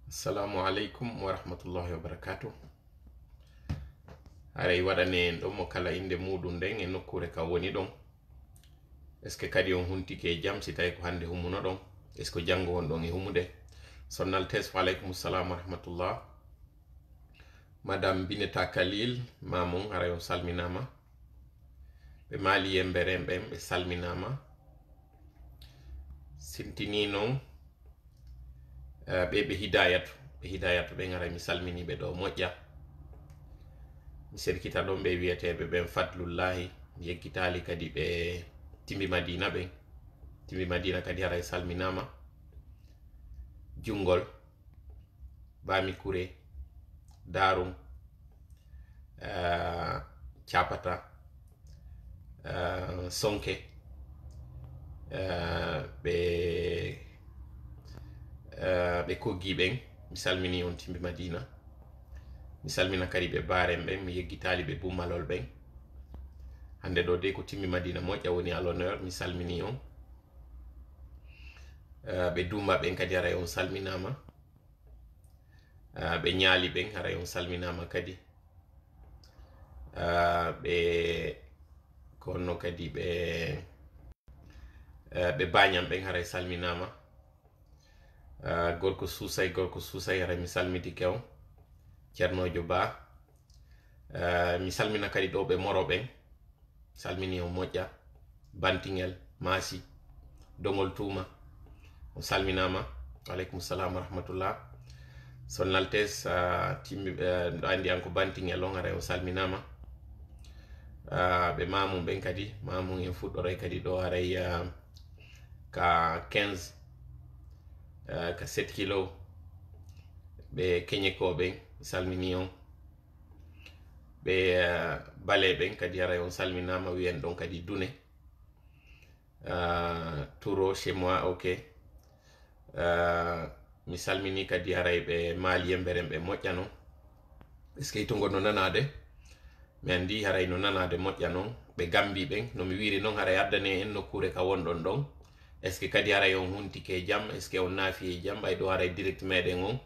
Assalamu alaikum wa rahmatullahi wa barakatuh. Aray waɗane en ɗon mo kala inde muɗum nden e nokkure ka woni ɗon. Est ce que kadi on huntike jam si tawi ko hande humuno ɗon, est ce que jango won ɗon e humude. Sonnal tes wa alaikum salam wa rahmatullah. Madame Bineta Khalil mamon aray on salminama. Ɓe maali yemberen ɓen ɓe salminama. Sintini non ɓe hidayatu ɓen aray mi salminiɓe ɗo moƴƴa. Mi serkita ɗon ɓe wiyeteɓe ɓen fadlullahi, mi yeggitali kadi ɓe timbi madina ɓen. Timbi madina kadi aray salminama. Jungol, bami kure, darum, capata, sonke, ɓe koggi ɓen mi salmini on timbi madina. Mi salmina kadi ɓe baren ɓen, mi yeggitali ɓe bummalol ɓen. Hande ɗo de ko timbi madina moƴƴa woni à l'honneur, mi salmini on. Ɓe dumba ɓen kadi aray on salminama. Ɓe ñaali ɓen aray on salminama kadi. Ɓe konno kadi ɓe bañam ɓen aray salminama. Gorko suusay aray mi salmitike on. Ceernojo Ba, mi salmina kadi ɗo ɓe moro ɓen, salmini on moƴƴa. Bantingel, Maasi, Dongol Tuuma, on salminama. Aleykum salam wa rahmatullah. Sonnaltes timmi ɗo andi an ko Bantingel on aray on salminama. Ɓe mamum ɓen kadi, mamum en fuɗɗoray kadi ɗo aray ka 15 ka 7 kilo ɓe keñeko ɓen mi salmini on. Ɓe bale ɓen kadi aray on salminama, wiyen ɗon kadi Dune, Touro chez moi, ok. Mi salmini kadi aray ɓe maali yemberen ɓe moƴƴa non. Est ce que itongo no nanade mi andi aray no nanade moƴƴa non. Ɓe Gambi ɓen no mi wiri non aray addane en nokkure ka wonɗon ɗon. Est ce que kadi aray on huntike jam, est ce que on naafi e jam, ɓay ɗo aray direct meɗen on.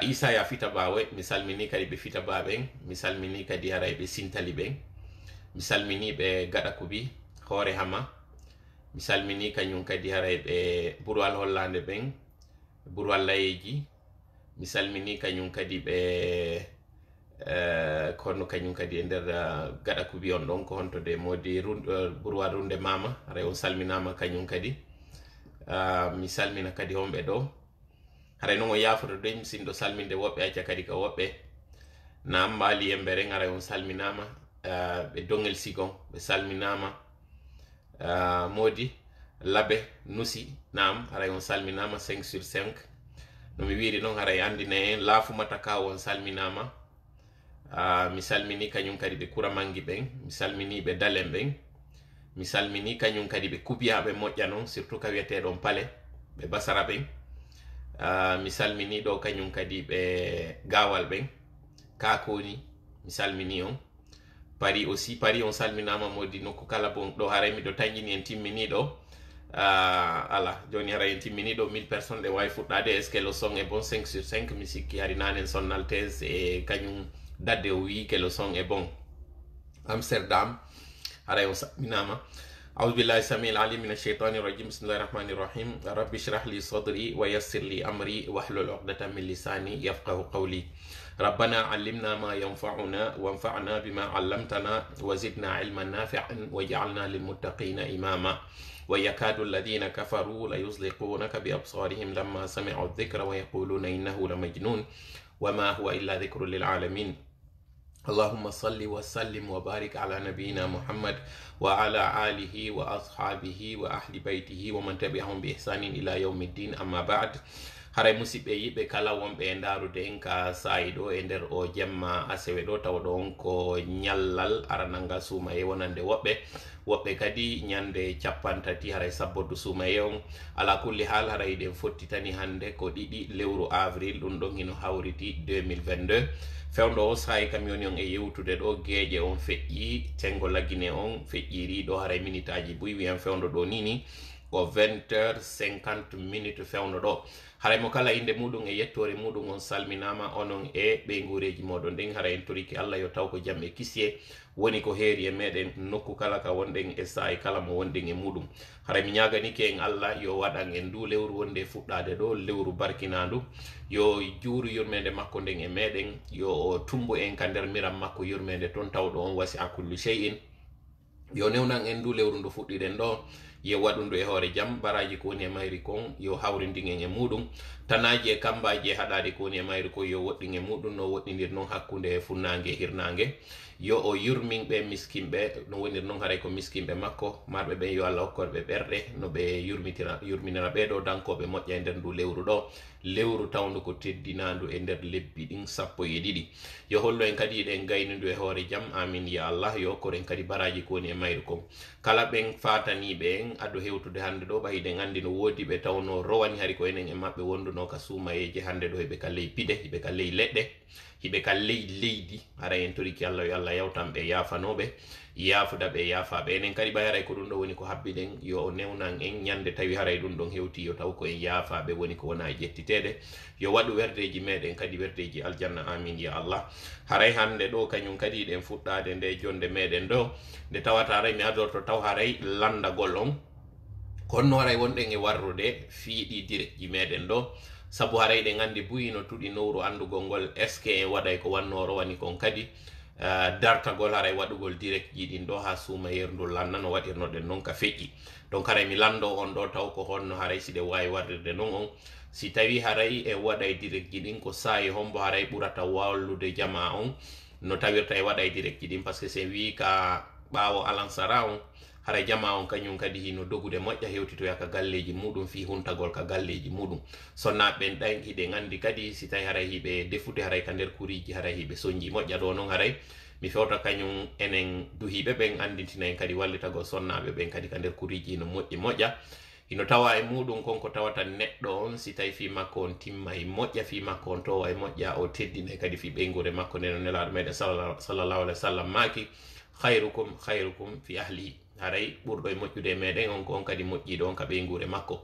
Isa ya fita bawe mi salmini kadi ɓe fita baɓen. Mi salmini kadi aray ɓe Sintali ɓen. Mi salmini ɓe Gaɗa Kubi, Hoore Hama. Mi salmini kañum kadi aray ɓe Burwal Hollande ɓen, Burwal Layeji. Mi salmini kañum kadi ɓe kono kañum kadi e nder Gaɗa Kubi on ɗon ko honto de modi Burwal Runde Mama aray on salminama kañum kadi. Mi salmina kadi homɓe ɗo. Haray noon o yafoto de mi sinɗo salminde woɓɓe acca kadi ka woɓɓe. Nam mbaali yemberen aray on salminama. Ɓe Dongel Sigon ɓe salminama. Modi Labe Nusi nam aray on salminama 5 sur 5. No mi wiri noon aray andine en Laafumata Ka on salminama. Mi salmini kañum kadi ɓe Kuramangi ɓen. Mi salmini ɓe Dalen ɓen. Mi salmini kañum kadi ɓe Kubiyaɓe moƴƴa noon, surtout ka wiyeteɗon Pale ɓe Basara ɓen. Mi salmini ɗo kañum kadi ɓe Gawal ɓen, Kakoni mi salmini on. Paris aussi, Paris on salminama modi nokku kala bon ɗo haray miɗo tañƴini en timmini ɗo. Ala joni haray en timmini ɗo 1000 personnes ɗe wawi fuɗɗade. Est ce que le son est bon 5 sur 5 mi sikki hari nanen Sonnaltes e kañum dadde o wi que le son est bon. Amsterdam haray on salminama. أعوذ بالله السميع العليم من الشيطان الرجيم بسم الله الرحمن الرحيم رب اشرح لي صدري ويسر لي أمري واحلل عقدة من لساني يفقه قولي ربنا علمنا ما ينفعنا وانفعنا بما علمتنا وزدنا علما نافعا واجعلنا للمتقين إماما ويكاد الذين كفروا ليزلقونك بأبصارهم لما سمعوا الذكر ويقولون إنه لمجنون وما هو إلا ذكر للعالمين اللهم صل وسلم وبارك على نبينا محمد وعلى آله وأصحابه وأهل بيته ومن تبعهم بإحسان إلى يوم الدين أما بعد. haray musidɓe yiɓe kala wonɓe e ndarude en ka saayi ɗo e nder o jemma asewe ɗo tawa ɗon ko ñallal arananga suumaye wonande woɓɓe kadi ñande 50 haray sabboddu suumaye on. Ala kulli hal haray ɗen fottitani hande ko 2 lewru avril ɗum ɗon hino hawriti 2022. fewndo o sayi kam yoni on e yewtude ɗo gueƴe on feƴƴi tengo laggine on feƴƴiri ɗo haray minitaji buy wiyan fewndo ɗo nini ko 20h50 fewno ɗo haray mo kala inde muɗum e yettore muɗum on salminama onon e ɓe guureji moɗon ndin hara en toriki Allah yo taw ko jam e kisye woni ko heeri e meɗen nokku kala ka wonɗen e sa'i kala mo wonɗen e muɗum haray mi ñaganike en Allah yo waɗan en ndu lewru wonde fuɗɗade ɗo lewru barkinandu yo juuru yurmede makko nden e meɗen yo tumbo en ka nder miram makko yurmede toon tawɗo on wasi a kullu shay'in yo newnan en ndu lewru ndu fuɗɗiɗen ɗo yo waɗundu e hoore jam baraji ko woni e mayri kon yo hawrindingen e muɗum tanaji e kambaji e haɗaɗi ko woni e mayri kon yo woɗɗin e muɗum no woɗɗinir noon hakkude funnangue e hirnangue yo o yurminɓe miskinɓe no wonir noon haray ko miskinɓe makko marɓe ɓen yo Allah hokkorɓe ɓerɗe no ɓe yurminira ɓeɗo dankoɓe moƴƴa e nder ndu lewru ɗo lewru tawndu ko teddinandu e nder lebbi ɗin 12 yo hollo en kadi yiɗen gaynindu e hoore jam amin ya Allah yo hokkoren kadi baraji ko woni e mayri kon kala ɓen fataniɓe en addo hewtude hande ɗo ɓayiɗen andi no woodi ɓe tawno rowani hari ko enen e maɓɓe wonduno ka suumayeje hande ɗo heɓe ka ley pide heɓe ka ley leɗɗe hiɓe ka ley leydi hara en toriki Allah yo Allah yawtanɓe yafanoɓe yafudaɓe yafaɓe enen kadi ɓay haray ko ɗum ɗo woni ko habbiɗen yo newnan en ñande tawi haray ɗum ɗon hewti yo taw ko en yafaɓe woni ko wona e jettiteɗe yo waɗu werdeji meɗen kadi werdeji aljanna amin ya Allah haray hande ɗo kañum kadi ɗen fuɗɗade nde jonde meɗen ɗo nde tawata haray mi adorto taw haray landagol on konno haray wonɗen e warrude fiiɗi directji meɗen ɗo sabu haray ɗen andi buyino tuɗi nowru andugol ngol est ce que en waɗay ko wannoro wani kon kadi dartagol haray waɗugol direct ji ɗin ɗo ha suuma yerndu lanna no waɗirnoɗen noon ka feƴƴi donc haray mi lando on ɗo taw ko honno haray siɗe wawi wardirde noon on si tawi haray e waɗay direct ji ɗin ko saayi hombo haray ɓurata wallude jama on no tawirta e waɗay direct ji ɗin par ce que sen wi ka ɓawo alansara on haray jama on kañum kadi hino dogude moƴƴa hewtitoya ka galleji muɗum fi huntagol ka galleji muɗum sonnaɓe ɗan hiɗen andi kadi si tawi haray hiɓe defude haray ka nder kuriji haray hiɓe soñji moƴƴa ɗo noon haray mi fewta kañum enen duhiɓe ɓen anditina en kadi wallitagol sonnaɓe ɓen kadi ka nder kuriji no moƴƴi moƴƴa hino tawa e muɗum konko tawata neɗɗo on si tawi fi makko on timma e moƴƴa fi makko on towa e moƴƴa o teddine kadi fi ɓeygure makko nden o nelaɗo meɗen sallallahu alaihi wa sallam maki khairukum fi ahlihi haray ɓurɗo e moƴƴude e meɗen on ko on kadi moƴƴiɗo on ka ɓeygure makko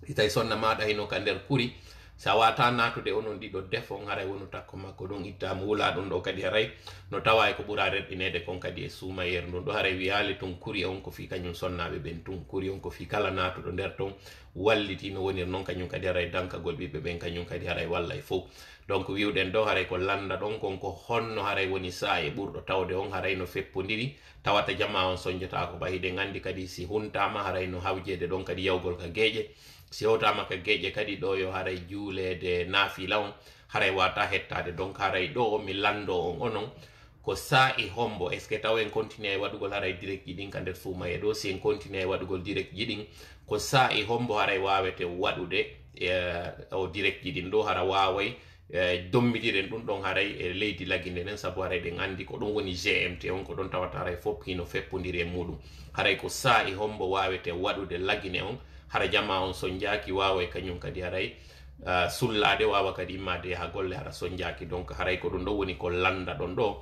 si tawi sonna maɗa hino ka nder kuri sa wata natude onon ɗiɗo defon haray wonu takko makko ɗum ittama wula ɗum ɗo kadi haray no tawa ko ɓuura rerɗinede kon kadi e suumayeru ndun ɗo haray wiyali tun kuri on ko fi kañum sonnaɓe ɓen tun kuri on ko fi kala natuɗo nder ton walliti no wonir noon kañum kadi haray dankagol ɓiɓɓe ɓen kañum kadi haray walla e fof donc wiwɗen ɗo haray ko landa ɗon konko honno haray woni saa e ɓurɗo tawde on haray no feppodiri tawata jama on soñjotako ba hiɗen andi kadi si huntama haray no hawjede ɗon kadi yawgol ka gueƴe si hewtama ka gueƴe kadi ɗo yo haray juulede naafila on haray wata hettade donc haray ɗo mi lando on onon ko sa'i hombo est ce que taw en continue e waɗugol haray direct ji ɗin ka nder suumaye ɗo si en continue e waɗugol direct ji ɗin ko sa'i hombo haray wawete waɗude o direct ji ɗin ɗo hara waway dommidiren ɗum ɗon haray e leydi lagginde nden saabu haray ɗen andi ko ɗum woni GMT on ko ɗon tawata haray fof hino feppodiri e muɗum haray ko sa'i hombo wawete waɗude laggine on hara jama on sonjaki wawa kañum kadi haray sullade wawa kadi immade ha golle hara sonjaki donc haray ko ɗum ɗo woni ko landa ɗon ɗo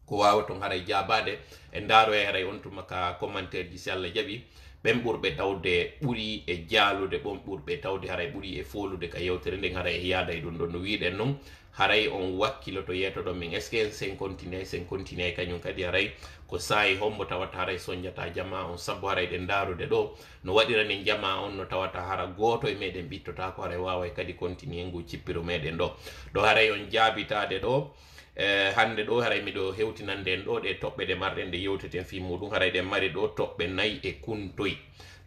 ko wawa ton haray jabade e ndaro e haray on tuma ka commentaire ji si Allah jaaɓi ɓen ɓurɓe tawde ɓuuri e jaalude ɓon ɓurɓe tawde haray ɓuuri e folude ka yewtere nden haray e yaada e ɗum ɗon no wiɗen noon haray on wakkilo to yetoɗon min est ce que sen continue kañum kadi haray ko saayi hombo tawata haray soñjata jama on sabbu haray ɗe darude ɗo no waɗirani jama on no tawata hara goto e meɗen ɓittota ko haray wawa kadi continue ngu cippiro meɗen ɗo haray on jaabitade ɗo hande ɗo haray miɗo hewtinanden ɗo ɗe toɓɓe ɗe marɗen nde yewteten fi muɗum haray ɗen mari ɗo toɓɓe 4 e kuntoy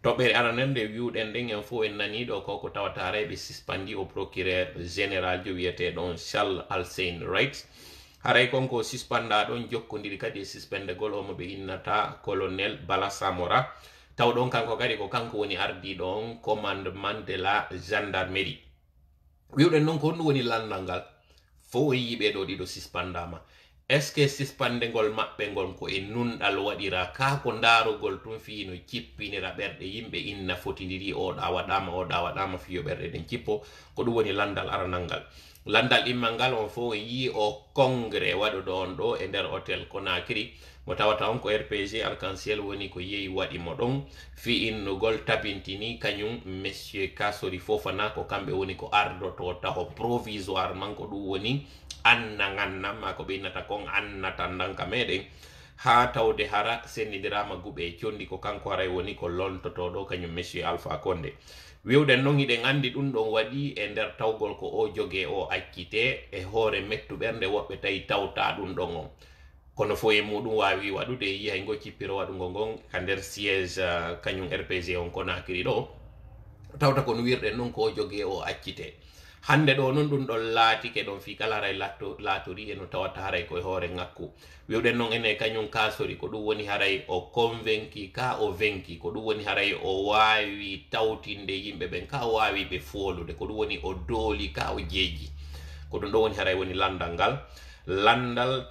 toɓɓere aranen nde wiwɗen nden en fof en nani ɗo ko tawata haray ɓe suspandi au procureur général jo wiyeteɗon Charles Alsane Wright haray konko suspenda ɗon jokkodiri kadi e suspendegol omo ɓe innata colonel Bala Samora taw ɗon kanko kadi ko kanko woni ardiɗo on commandement de la gendarmerie wiwɗen noon ko honɗum woni landal ngal fo yiɓe ɗo ɗiɗo suspendama est ce que sispande ngol maɓɓe ngol ko e nunɗal waɗira ka ko ndarugol tun fi no cippinira ɓerɗe yimɓe inna fotidiri oɗa waɗama fiyo ɓerɗe ɗen cippo ko ɗum woni landal aranal ngal landal immal ngal on fo yi o congrès waɗuɗo on ɗo e nder hôtel Conakry mo tawata on ko RPG Arc-en-Ciel woni ko yehi waɗimo ɗon fi innugol tabintini kañum monsieur Kassory Fofana ko kamɓe woni ko ardoto taho provisoire man ko ɗum woni annaganna ma ko ɓeynata kon annata ndanka meɗen ha tawde hara sennidirama guɓe e condi ko kanko haray woni ko lontoto ɗo kañum monsieur Alpha Condé wiwɗen noon hiɗen andi ɗum ɗon waɗi e nder tawgol ko o jogue o accite e hoore mettu ɓernde woɓɓe tawi tawta ɗum ɗon on kono fo e muɗum wawi waɗude yihay ngo cippiro waɗugo ngon ka nder siège kañum RPG on Conakry ɗo tawta kono wirɗen noon ko o jogue o accite hande ɗo noon ɗum ɗon laatike ɗon fi kala haray laatori eno tawata haray koye hoore ngakku wiwɗen noon ene kañum Kassory ko ɗum woni haray o convaincu ka o venki ko ɗum woni haray o wawi tawtinde yimɓe ɓen ka o wawi ɓe folude ko ɗum woni o dooli ka o jeeji ko ɗum ɗo woni haray woni landal ngal landal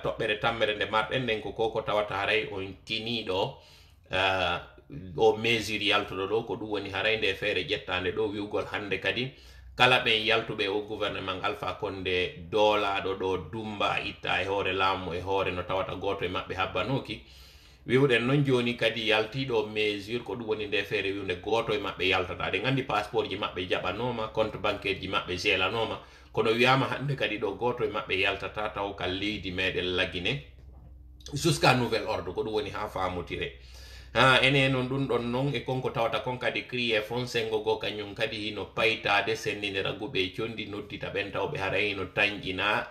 toɓɓere tammere nde marɗen nden ko koko tawata haray on tiniɗo o mesure yaltuɗo ɗo ko ɗum woni haray nde feere ƴettande ɗo wiwgol hande kadi kala ɓen yaltuɓe o gouvernement Alpha Condé doolaɗo ɗo dumba itta e hoore laamu e hoore no tawata goto e maɓɓe habbanoki wiwɗen noon joni kadi yaltiɗo mesure ko ɗum woni nde feere wiwde goto e maɓɓe yaltata ɗen andi passeport ji maɓɓe jaɓanoma compte bancaire ji maɓɓe gelanoma kono wiyama hande kadi ɗo goto e maɓɓe yaltata taw ka leydi meɗen Laguiné jusqu'à nouvel ordre ko ɗum woni ha famotire ene noon ɗum ɗon noon e konko tawata kon kadi crié fonsengo go kañum kadi hino paytade sendinira guɓe e condi noddita ɓen tawɓe haray hino tañƴina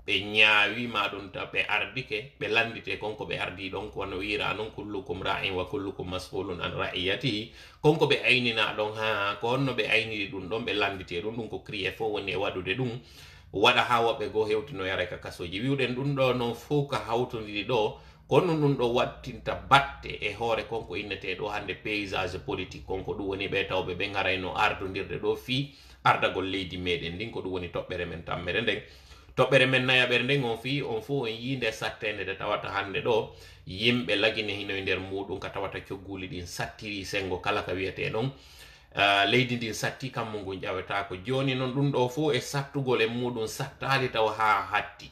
ɓe ñaawi maɗum ta ɓe ardike ɓe landite konko ɓe ardi ɗon kono wira noon kullukum ra'in wa kullukum mas'ulun an ra'iyatihi konko ɓe aynina ɗon ha ko honno ɓe ayniri ɗum ɗon ɓe landite ɗum ko crié fo woni e waɗude ɗum waɗa ha woɓɓe go hewtino yara ka kasoji wiwɗen ɗum ɗo noon fof ka hawtodiri ɗo kono ɗum ɗo wattinta batte e hoore konko innete ɗo hande paysage politique konko ɗum woni ɓe tawɓe ɓe garayno ardodirde ɗo fi ardagol leydi meɗen ndin ko ɗum woni toɓɓere men tammere nden toɓɓere men nayaɓere nden on fi on fof on yinde sattede nde tawata hande ɗo yimɓe Laguiné hino e nder muɗum ka tawata cogguli ɗin sattiri sengo kala ka wiyete ɗon leydi ndin satti kammu ngu ƴawetako joni noon ɗum ɗo fof e sattugol e muɗum sattali taw ha hatti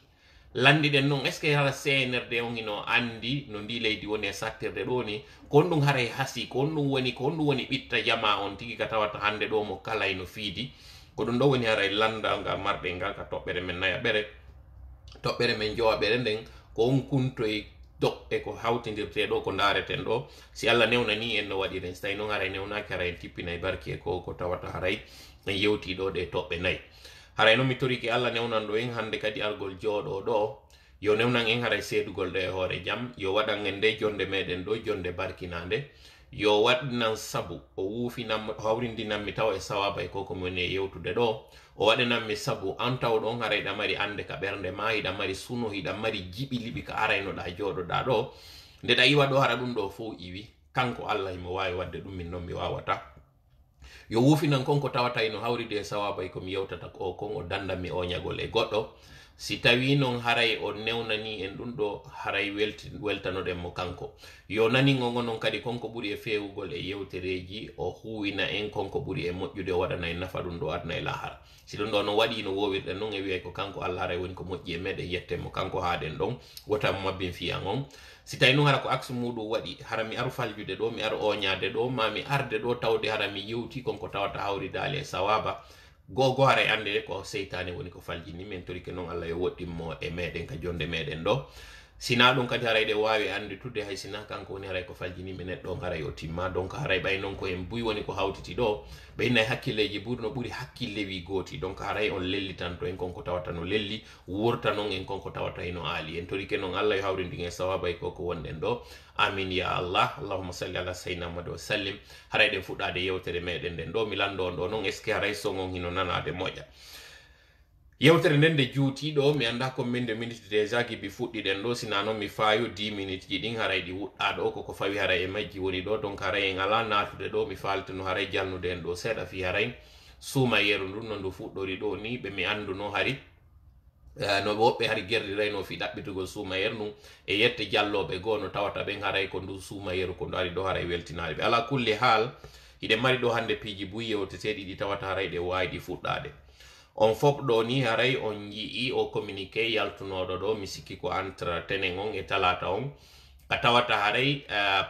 landiɗen noon est ce que hara CNRD on hino andi no ndi leydi woni e sattirde ɗo ni kon ɗum haray hasi kon ɗum woni ɓitta jama on tigi ka tawata hande ɗo mo kala ino fiidi ko ɗum ɗo woni haray landal ngal marɗe ngal ka toɓɓere men nayaɓere toɓɓere men jowaɓere nden ko on kuntoye doɓɓe ko hawtidirte ɗo ko dareten ɗo si Allah newna ni en no waɗiren so tawi noon haray newnaki haray en tippinay barki e ko tawata haray en yewti ɗo ɗe toɓɓe nayyi haray noon mi toriki Allah newnan ɗo en hande kadi argol jooɗo ɗo yo newnan en haray seedugol ɗo e hoore jaam yo waɗan en nde jonde meɗen ɗo jonde barkinande yo waɗnan sabu o wuufinam hawrindinanmi taw e sawaba e koko min e yewtude ɗo o waɗananmi sabu an taw ɗon haray hiɗa mari ande ka ɓernde ma hiɗa mari suno hiɗa mari jiɓi liɓi ka araynoɗa joɗoɗa ɗo nde ɗa iwa ɗo hara ɗum ɗo fo iwi kanko Allah imo wawi wadde ɗum min noon mi wawata yo wuufinan konko tawata ino hawride e sawaba komi yewtata ko kon o dandanmi o ñagol e goɗɗo si tawi noon haray o newnani en ɗum ɗo haray weltanoɗen mo kanko yo nanigo noon kadi konko ɓuuri e fewugol e yewtereji o huwina en konko ɓuuri e moƴƴude o waɗana en nafa ɗum ɗo adna e lahara si ɗum ɗo no waɗi no wowirɗen noon e wiyay ko kanko Allah haray woni ko moƴƴi e meɗen yetten mo kanko haaɗen ɗon wota mabbin fiyan on si tawi noon hara ko axe muɗum waɗi hara mi aru faljude ɗo mi aru oñade ɗo ma mi arde ɗo tawde hara mi yewti konko tawata hawridali e sawaba gogo haray ande ko seytane woni ko faljini min torike noon Allah yo woɗɗinmo e meɗen ka jonde meɗen ɗo sina ɗum kadi haray ɗe wawi anditude hay sina kanko woni haray ko faljinimi neɗɗo haray o timma donc haray ɓay noon ko en buy woni ko hawtiti ɗo ɓeynayi hakkilleji ɓuri no ɓuuri hakkille wi gooti donc haray on lellitanto en konko tawata no lelli wurta noon en konko tawata eno aali en torike noon Allah yo hawrindi en sawaba e koko wonɗen ɗo amin ya Allah allahumma salli ala sayyidina Muhammad wa sallim haray ɗen fuɗɗade yewtere meɗen nden ɗo mi lando on ɗo noon est ce que haray songon hino nanade moƴƴa yewtere nden nde juutiɗo mi anda ko min de minute déjà gibi fuɗɗiɗen ɗo sina noon mi faayo 10 minutes ji ɗin haray ɗi wuɗɗa ɗo koko fawi haray e majji woni ɗo donc haray en ala natude ɗo mi faltino haray jalnude en ɗo seeɗa fi haray suuma yeru ndun no ndu fuɗɗori ɗo ni ɓe mi anduno hari no woɓɓe hari gerdirayno fi ɗaɓɓitugol suumayeru num e yette jalloɓe goo no tawata ɓen haray ko ndu suumayeru ko ndu ari ɗo haray weltinare ɓe ala kulli haal hiɗen mari ɗo hande piiji buy yewteteɗi ɗi tawata haray ɗe wawi ɗi fuɗɗade on fof ɗo ni haray on yii o communiqué yaltunoɗo ɗo mi sikki ko entre tenen on e talata on ka tawata haray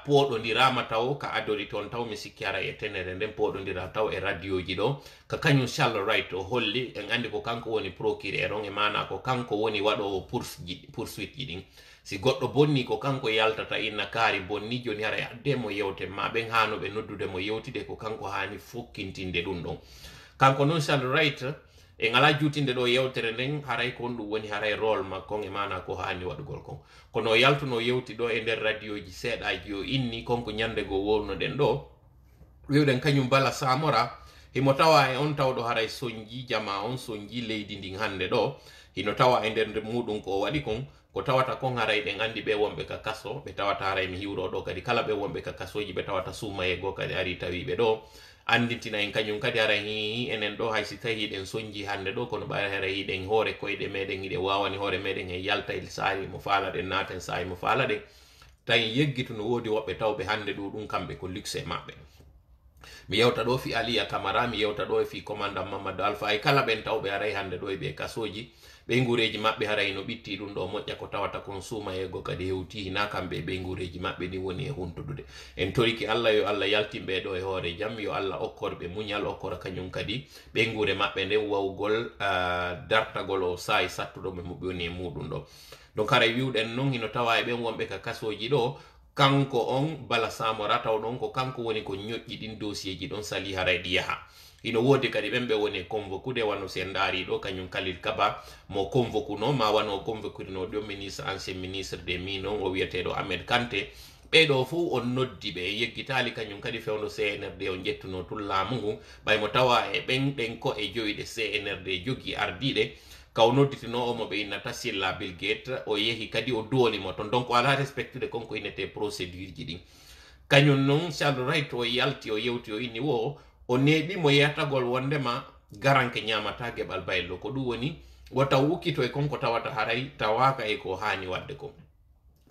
poɗodirama taw ka adori toon taw mi sikki haray e tenere nden poɗodira taw e radio ji ɗo ka kañum Charles Wright o holli en andi ko kanko woni procureur on e mana ko kanko woni waɗowo poursuite ji ɗin si goɗɗo bonni ko kanko yaltata inna kaari bonni joni haray addemo yewte ma ɓen hanoɓe noddude mo yewtide ko kanko hani fukkintinde ɗum ɗon kanko noon Charles Wright e ngala jutinde ɗo yewtere nden haray ko ɗum woni haray rôle makko e mana ko hani waɗugol kon kono yaltuno yewti ɗo e nder radio ji seeɗaji o inni konko ñande go wownoɗen ɗo wiwɗen kañum Bala Samora himo tawa e on tawɗo haray soñji jama on soñji leydi ndin hande ɗo hino tawa e nder muɗum ko waɗi kon ko tawata kon haray ɗen andi ɓe wonɓe ka kaso ɓe tawata haray mi hiwro ɗo kadi kala ɓe wonɓe ka kasoji ɓe tawata suumaye goo kadi ari tawiɓe ɗo andintina en kañum kadi ara hi enen ɗo hay si tawi hiɗen soñji hande ɗo kono ɓawi hara hiɗen hoore koyɗe meɗen hiɗe wawani hoore meɗen e yalta e saari mo faalaɗen naten saahi mo faalaɗen tawi yeggitu no woodi woɓɓe tawɓe hande ɗo ɗum kamɓe ko luxe maɓɓe mi yewta ɗo fi Aliya Camara mi yewta ɗo e fi commandant Mamadou Alpha e kala ɓen tawɓe haray hande ɗo e ɓe kasoji ɓe gureji maɓɓe haray no ɓitti ɗum ɗo moƴƴa ko tawata kon suumayego kadi hewti hina kamɓe ɓe gureji maɓɓe ɗi woni e huntudude en toriki Allah yo Allah yaltimɓe ɗo e hoore jaam yo Allah okkorɓe muñal okkora kañum kadi ɓe gure maɓɓe nden wawgol dartagol o saahi sattuɗoɓe mo woni e muɗum ɗo donc haray wiwɗen noon hino tawa e ɓen wonɓe ka kasoji ɗo kanko on Bala Samora taw ɗon ko kanko woni ko ñoƴƴi ɗin dossier ji ɗon sali haray ɗi yaha ino woodi kadi ɓen ɓe woni convoqué de wano sen ndaari ɗo kañum Khalil Kaba mo convoqué no ma wano convoqué no ɗo ministre ancien ministre des mines on o wiyeteɗo Ahmed Kanté ɓeɗo fo on noddi ɓe yeggitali kañum kadi fewno CNRD o jettuno tun laamu ngu ɓaymo tawa e ɓen ɗen ko e joyɗe CNRD jogi ardiɗe kaw nodditino omo ɓe innata Silla Bill Gates o yehi kadi o doolimo ton donc ala respectude konko innete procédure ji ɗin kañum noon Charles Wright o yalti o yewti o inni wo o neeɓimo yetagol wondema garanke ñamata geɓal baylo ko ɗum woni wota wukkito e konko tawata haray tawaka e ko hani wadde ko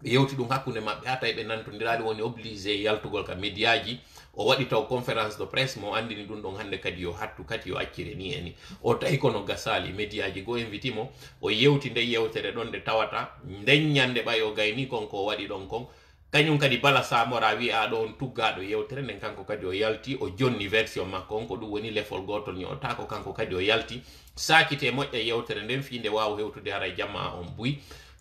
ɓe yewti ɗum hakkude maɓɓe ha tawi ɓe nantodirali woni obligé yaltugol ka médiaji o waɗi taw conférence de presse mo andini ɗum ɗon hande kadi yo hattu kadi yo accire ni eni o tawi kono gasali médiaji go inviti mo o yewti nde yewtere ɗon nde tawata nden ñande ɓay o gayni konko o waɗi ɗon kon kañum kadi Bala Samora wi'a ɗo on tuggaɗo yewtere nden kanko kadi o yalti o jonni version makko on ko ɗum woni lefol gotol ñoota ko kanko kadi o yalti sakite moƴƴa yewtere nden fi nde wawa hewtude haray jamma on buy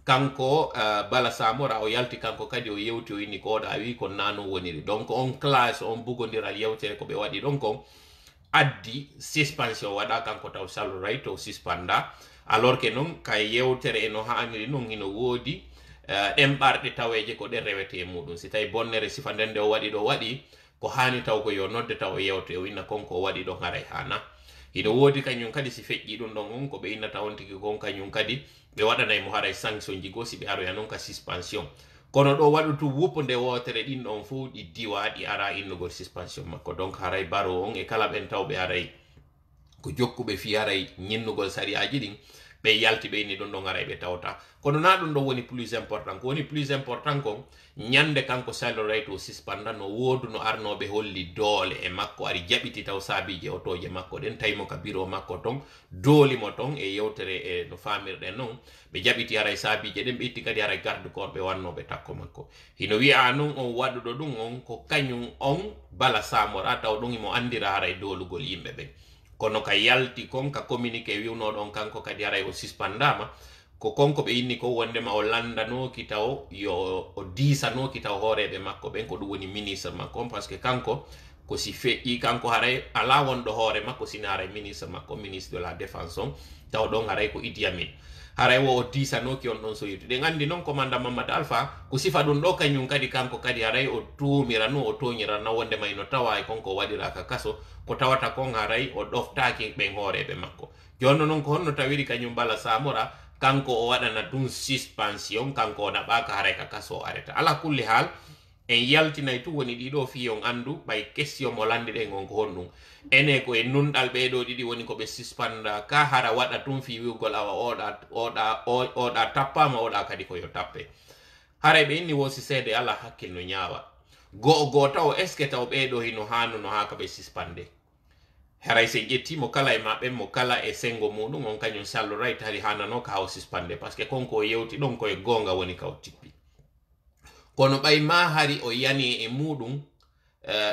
kanko Bala Samora o yalti kanko kadi o yewti o inni ko oɗa wi ko nano woniri donc on classe on bugodiral yewtere ko ɓe waɗi ɗon kon addi suspension waɗa kanko taw Charles Wright o suspenda alors que noon ka yewtere eno haniri noon hino woodi ɗemɓarɗe taweje ko ɗen rewete e muɗum si tawi bonnere sifa nden nde o waɗi ɗo waɗi ko hani taw ko yo nodde taw o yewte o inna konko o waɗi ɗon haray hana hino woodi kañum kadi si feƴƴi ɗum ɗon on ko ɓe innata on tigi kon kañum kadi ɓe waɗanaymo haray sanction ji goo si ɓe aroya noon ka suspension kono ɗo waɗu tu wuppude wotere ɗin ɗon fo ɗi diwa ɗi ara innugol suspension makko donc haray baro on e kala ɓen tawɓe haray ko jokkuɓe fi haray ñinnugol sariyaji ɗin ɓe yalti ɓe inni ɗon ɗon haray ɓe tawta kono na ɗum ɗon woni plus important ko woni plus important kon ñande kanko Charles Wright o suspenda no woodu no arnoɓe holli doole e makko ari jaɓiti taw saabije otoje makko ɗen tawimo ka bureau makko ton doolimo ton e yewtere e no famirɗen noon ɓe jaɓiti haray saabije ɗen ɓe itti kadi haray garde corps ɓe wannoɓe takko makko hino wi'a noon on waɗuɗo ɗum on ko kañum on Bala Samora taw ɗum imo andira haray doolugol yimɓe ɓen kono ka yalti kon ka communiqué wiwnoɗon kanko kadi haray o suspendama ko konko ɓe inni ko wondema o landanoki taw yo o disanoki taw hooreɓe makko ɓen ko ɗum woni ministre makko par ce que kanko ko si feƴƴi kanko haray ala wonɗo hoore makko sina haray ministre makko ministre de la défense on taw ɗon haray ko Idi Amin haray wo o disanoki on ɗon so yetti ɗen andi noon commandant Mamadou Alpha ko sifa ɗum ɗo kañum kadi kanko kadi haray o tumirano o toñirano wondema ino tawa e konko waɗiraka kaso ko tawata kon haray o ɗoftaki ɓen hooreɓe makko jonno noon ko honno tawiri kañum Bala Samora kanko o waɗana ɗum suspension kanko o naɓaka haray ka kaso o areta ala kulli haal en yaltinay tu woni ɗiɗo fi on andu ɓay question mo landiɗen on ko honɗum ene ko e nunɗal ɓeɗo ɗiɗi woni ko ɓe suspanda ka hara waɗa tum fi wiwgol awa oɗa tappama oɗa kadi ko yo tappe haray ɓe inni wosi seede ala hakkil no ñaawa go taw est ce que taw ɓeɗo hino hanuno ha ka ɓe suspande haray se ƴettimo kala e maɓɓe mo kala e sengo muɗum on kañum sallo right hari hanano ka haw suspande par ce que konko yewti ɗon koye gonga woni kaw tippi kono ɓay ma hari o yani e muɗum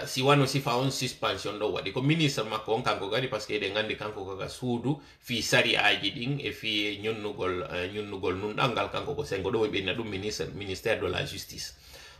si wano sifa on suspension ɗo waɗi ko ministre makko on kanko gari par ce que eɗen andi kanko kaka suudu fi sari aji ɗin e fi ñunnugol nunɗal ngal kanko ko sengo ɗo ɓenna ɗum ministère de la justice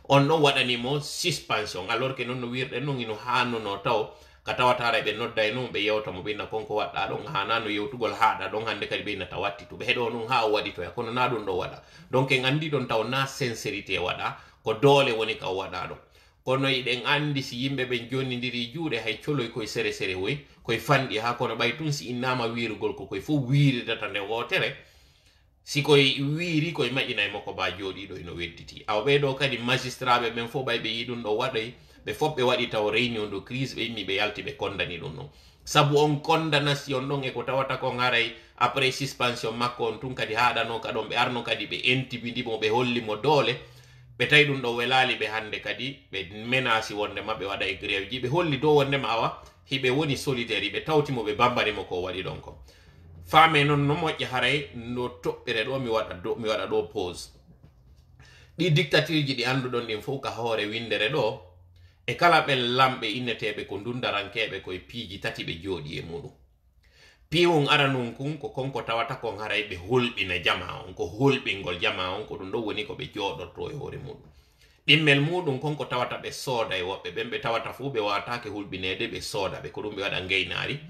on ɗon waɗanimo suspension alors que noon no wirɗen noon ino hannuno taw ka tawatara ɓe nodday noon ɓe yewta mo ɓenna konko waɗɗa ɗon hanano yewtugol haɗa ɗon hande kadi ɓeynata wattituɓe heɗo noon ha o waɗitoya kono na ɗum ɗo waɗa donc en andi ɗon taw na sincérité waɗa ko doole woni ka waɗa ɗon kono eɗen andi si yimɓe ɓen jonnidiri juuɗe hay coloy koye sere sere woy koye fanɗi ha kono ɓay tun si innama wirugol ko koye fof wiridata nde wotere si koye wiiri koye maƴinay makko ba jooɗiɗo ino wedditi awa ɓeɗo kadi magistraɓe ɓen fof ɓay ɓe yi ɗum ɗo waɗoy ɓe fof ɓe waɗi taw réunion de crise ɓe inni ɓe yalti ɓe condani ɗum ɗon sabu on condamnation ɗon e ko tawata kon haray après suspension makko on tun kadi haɗano ka ɗon ɓe arno kadi ɓe intibidimo ɓe hollimo doole ɓe tawi ɗum ɗo welali ɓe hande kadi ɓe menasi wondema ɓe waɗa e grève ji ɓe holli dow wondema awa hiɓe woni solidaire ɓe tawtimo ɓe bambanimo ko waɗi ɗon ko faame noon no moƴƴi haray no toɓɓere ɗo mi waɗa ɗo pause ɗi dictature ji ɗi anduɗon ɗin fof ka hoore windere ɗo e kala ɓen lamɓe inneteɓe ko dundarankeɓe koye piiji tati ɓe jooɗi e muɗum piwon aranum kun ko konko tawata kon haray ɓe hulɓina jama on ko hulɓingol jama on ko ɗum ɗo woni ko ɓe jooɗorto e hoore muɗum ɗimmel muɗum konko tawata ɓe sooda e woɓɓe ɓen ɓe tawata fuu ɓe wawatake hulɓinede ɓe sooda ɓe ko ɗum ɓe waɗa ngeynaari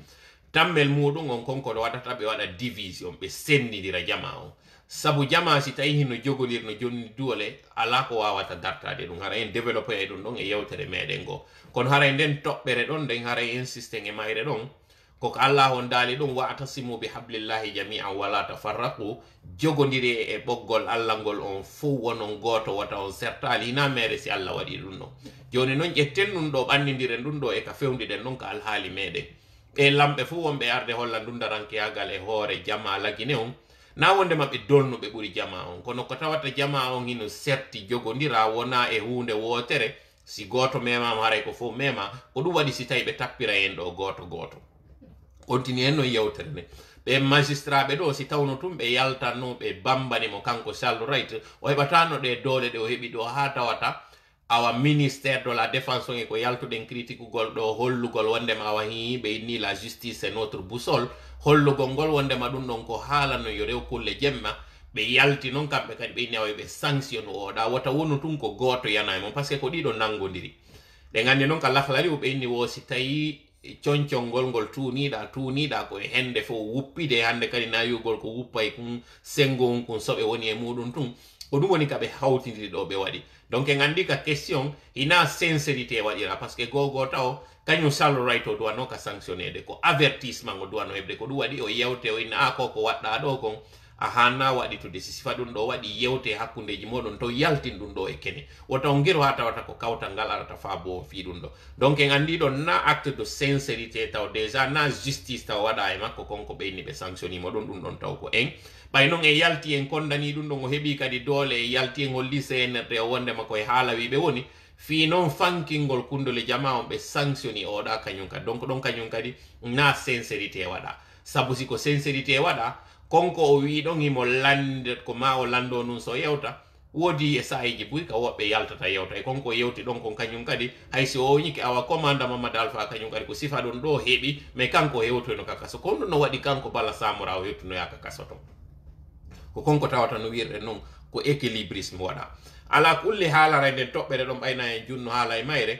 tammel muɗum on konko ɗo waɗata ɓe waɗa division ɓe sendidira jama on sabu jama si tawi hino jogolir no jonni duwole ala ko wawata dartade ɗum hara en développé e ɗum ɗon e yewtere meɗen go kono haray nden toɓɓere ɗon nden haray insisten e mayre ɗon koko allah on daali ɗum wa atasimu bi hablillahi jami'an wala tafarraqu jogodiri e ɓoggol allah ngol on fuu wonon goto wata on sertali hina mere si allah waɗi ɗum ɗon joni noon ƴetten ɗum ɗo ɓannidiren ɗum ɗo e ka fewdiɗen ɗon ka alhaali meɗen ɓe lamɓe fuu wonɓe arde holla dundarankeyagal e hoore jama lagine on na wondema ɓe dolnuɓe ɓuri jama on kono ko tawata jama on hino serti jogodira wona e hunde wotere si goto memama haray ko fof mema ko ɗum waɗi si tawi ɓe tappira en ɗo goto goto continue en no yewtere nde ɓe magistrat ɓe ɗo si tawno tun ɓe yaltanno ɓe bambanimo kanko Charles Wright o heɓatano ɗe doole ɗe o heɓi ɗo ha tawata awa ministère de la défense e ko yaltuɗen critique gol ɗo hollugol wondema awa ɓe inni la justice c'est notre boussole hollugol ngol wondema ɗum ɗon ko haalano yo rew kulle jemma ɓe yalti noon kamɓe kadi ɓe inni awa ɓe sanction oɗa wata wonu tun ko goto yana e mon par ce que ko ɗiɗo nangodiri ɗe gandi noon ka lahlari ɓe inni wo si tawi concol ngol tuniɗa ko e hende fo wuppide hande kadi nayugol ko wuppay kun sengo kun soɓe woni e muɗum tun ko ɗum woni ka ɓe hawtidiri ɗo ɓe waɗi donc en andi ka question ina sincérité waɗira par ce que gogo taw kañum Charles Wright o duwano ka sanctionnede ko avertissement o duwano heɓde ko ɗum waɗi o yewte o inna koko waɗɗa ɗo kon a hanna waɗitude si sifa ɗum ɗo waɗi yewte hakkundeji moɗon to yaltin ɗum ɗo e kene wota on guiro ha tawata ko kawtal ngal arata fa bo fi ɗum ɗo donc en andi ɗon na acte de sincérité taw déjà na justice taw waɗa e makko konko ɓeyni ɓe sanctionnimo ɗum ɗon taw ko en ɓay noon e yalti en condani ɗum ɗon o heeɓi kadi doole e yalti en holli CNRD o wondema koye haala wiɓe woni fi noon fankingol kundole jama on ɓe sanctionni oɗa kañum kadi donc ɗon kañum kadi na sincérité waɗa sabu si ko sincérité waɗa konko o wi ɗon himo lande ko ma o lando nun so yewta woodi e sahiji buy ka woɓɓe yaltata yewta e konko yewti ɗon kon kañum kadi haysi o ñiki awa commanda Mamadou Alpha kañum kadi ko sifa ɗon ɗo heeɓi mais kanko yewtoyno ka kaso kono no waɗi kanko Bala Samora o yettunoya ka kaso to ko konko tawata no wirɗe noon ko équilibrisme waɗa ala kulli haalare nden toɓɓere ɗon ɓayna en junno haala e mayre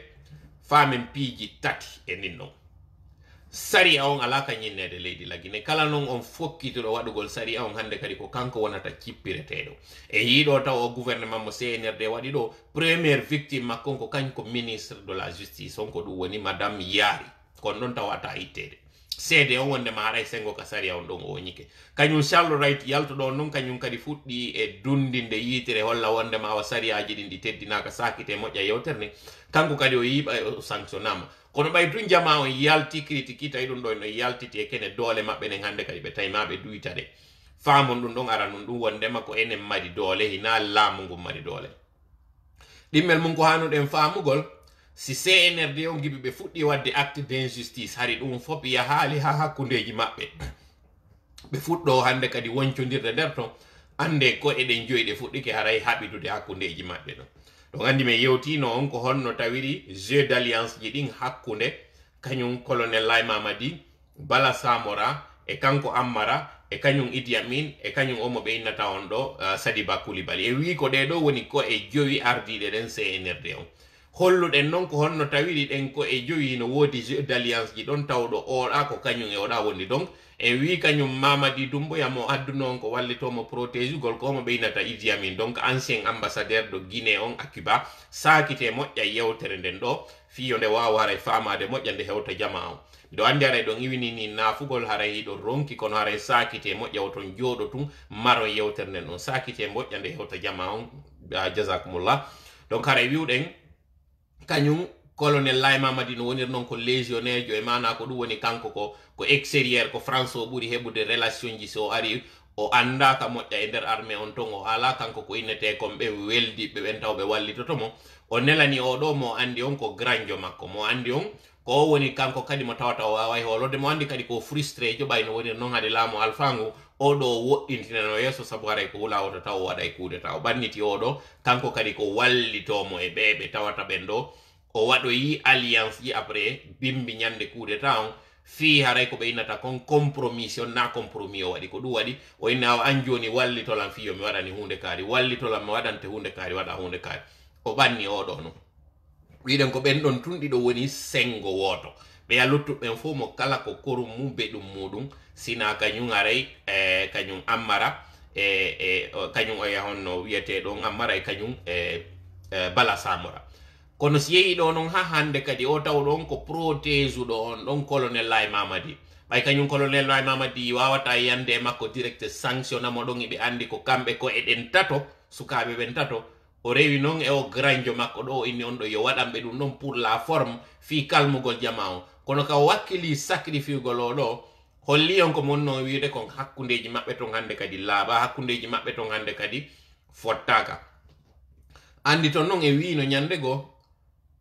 famen piiji tati e nin ɗon sariya on ala ka ñinnede leydi lagine kala noon on fokkitoɗo waɗugol sariya on hande kadi ko kanko wonata cippireteɗo e yiɗo taw o gouvernement mo CNRD waɗi ɗo première victime makko ko kañ ko ministre de la justice on ko ɗum woni madame Yari kono ɗon tawata ittede seede on wonde ma haray sengo ka sariya on ɗon o ñike kañum Charles Wright yaltuɗo non kañum kadi fuɗɗi e dundinde yitere holla wonde ma wa sariyaji ɗin ɗi teddinaka sakite moƴƴa yewtere kanko kadi o yiiɓa o sanctionnama kono ɓay tun jama on yalti critique tawi ɗum ɗo no yaltiti e kene doole maɓɓe nen hande kadi ɓe tawimaɓe duytade faamon ɗum ɗon ara nun ɗum wondema ko enen mari doole hina laamu ngu mari doole ɗimmel mum ko hanuɗen faamugol si CNRD on gibi ɓe fuɗɗi wadde acte d'injustice hari ɗum fof ya haali ha hakkundeji maɓɓe ɓe fuɗɗo hande kadi woncodirde nder ton ande ko eɗen joyi ɗe fuɗɗike haray haɓidude hakkundeji maɓɓe ɗon ɗon andi min yewtino on ko honno tawiri jeu d'alliance ji ɗin hakkunde kañum colonel Laye Mamadi Bala Samora e kanko Ammara e kañum Idi Amin e kañum omo ɓe innata on ɗo Sadiba Coulibaly e wi ko ɗeɗo woni ko e joyi ardiɗe ɗen CNRD on holluɗen noon ko honno tawiri ɗen ko e joyi no woodi jeu d'alliance ji ɗon tawɗo oɗa ko kañum e oɗa woni donc e wi kañum Mamadi Doumbouya mo adduno on ko wallitomo protégugol ko omo ɓe innata Idi Amin donc ancien ambassadeur de Guinée on à Cuba sakite moƴƴa yewtere nden ɗo fiyo nde wawa haray famade moƴƴa nde hewta jama on miɗo andi haray ɗon iwini ni nafugol haray hiɗo ronki kono haray sakite moƴƴa woton jooɗo tun maro yewtere nden ɗon sakite moƴƴa nde hewta jama on jasakumullah donc haray wiwɗen kañum colonel Laye Mamadi no wonir noon ko légionnaire jo e mana ko ɗum woni kanko ko extérieur ko France o ɓuri heɓude relation ji so ari o andaka moƴƴa e nder armée on ton o ala kanko ko innete kon ɓe weldiɓe ɓen taw ɓe wallitotomo o nelani oɗo mo andi on ko granjo makko mo andi on ko o woni kanko kadi mo tawata o wawa holode mo andi kadi ko frustré joɓay no wonir noon haade laamu alfangu oɗo woɗɗintinano yeeso saabu haray ko wulawota taw o waɗay kuudeta o ɓanniti oɗo kanko kadi ko wallitomo e ɓe tawata ɓen ɗo o waɗoyi alliance ji après bimbi ñande kuudeta on fi haray ko ɓe innata kon compromission na compromis o waɗi ko ɗum waɗi o inna o an joni wallitolam fiyo mi waɗani hunde kaari wallitolam mi waɗante hunde kaari waɗa hunde kaari o ɓanni oɗo no wiɗen ko ɓen ɗon tun ɗiɗo woni sengo woto ɓe a luttuɓen fof mo kala ko korum mum beɗum muɗum sina kañum haray kañum Ammara kañum o yahonno wiyete ɗon Ammara e kañum Bala Samora kono si yehi ɗo noon ha hande kadi o taw ɗon ko protège ɗo on ɗon colonel Laye Mamadi ɓay kañum colonel Laye Mamadi wawata yande e makko direct sanctionnamo ɗon eɓe andi ko kamɓe ko eɗen tato sukaɓe ɓen tato o rewi noon e o granjo makko ɗo o inni on ɗo yo waɗanɓe ɗum ɗon pour la forme fi kalmugol jama on kono ka wakkili sacrifiugol o ɗo holli on ko monno wiide kon hakkundeji maɓɓe ton hande kadi laaɓa hakkundeji maɓɓe ton hande kadi fottaka andi ton noon e wino ñande go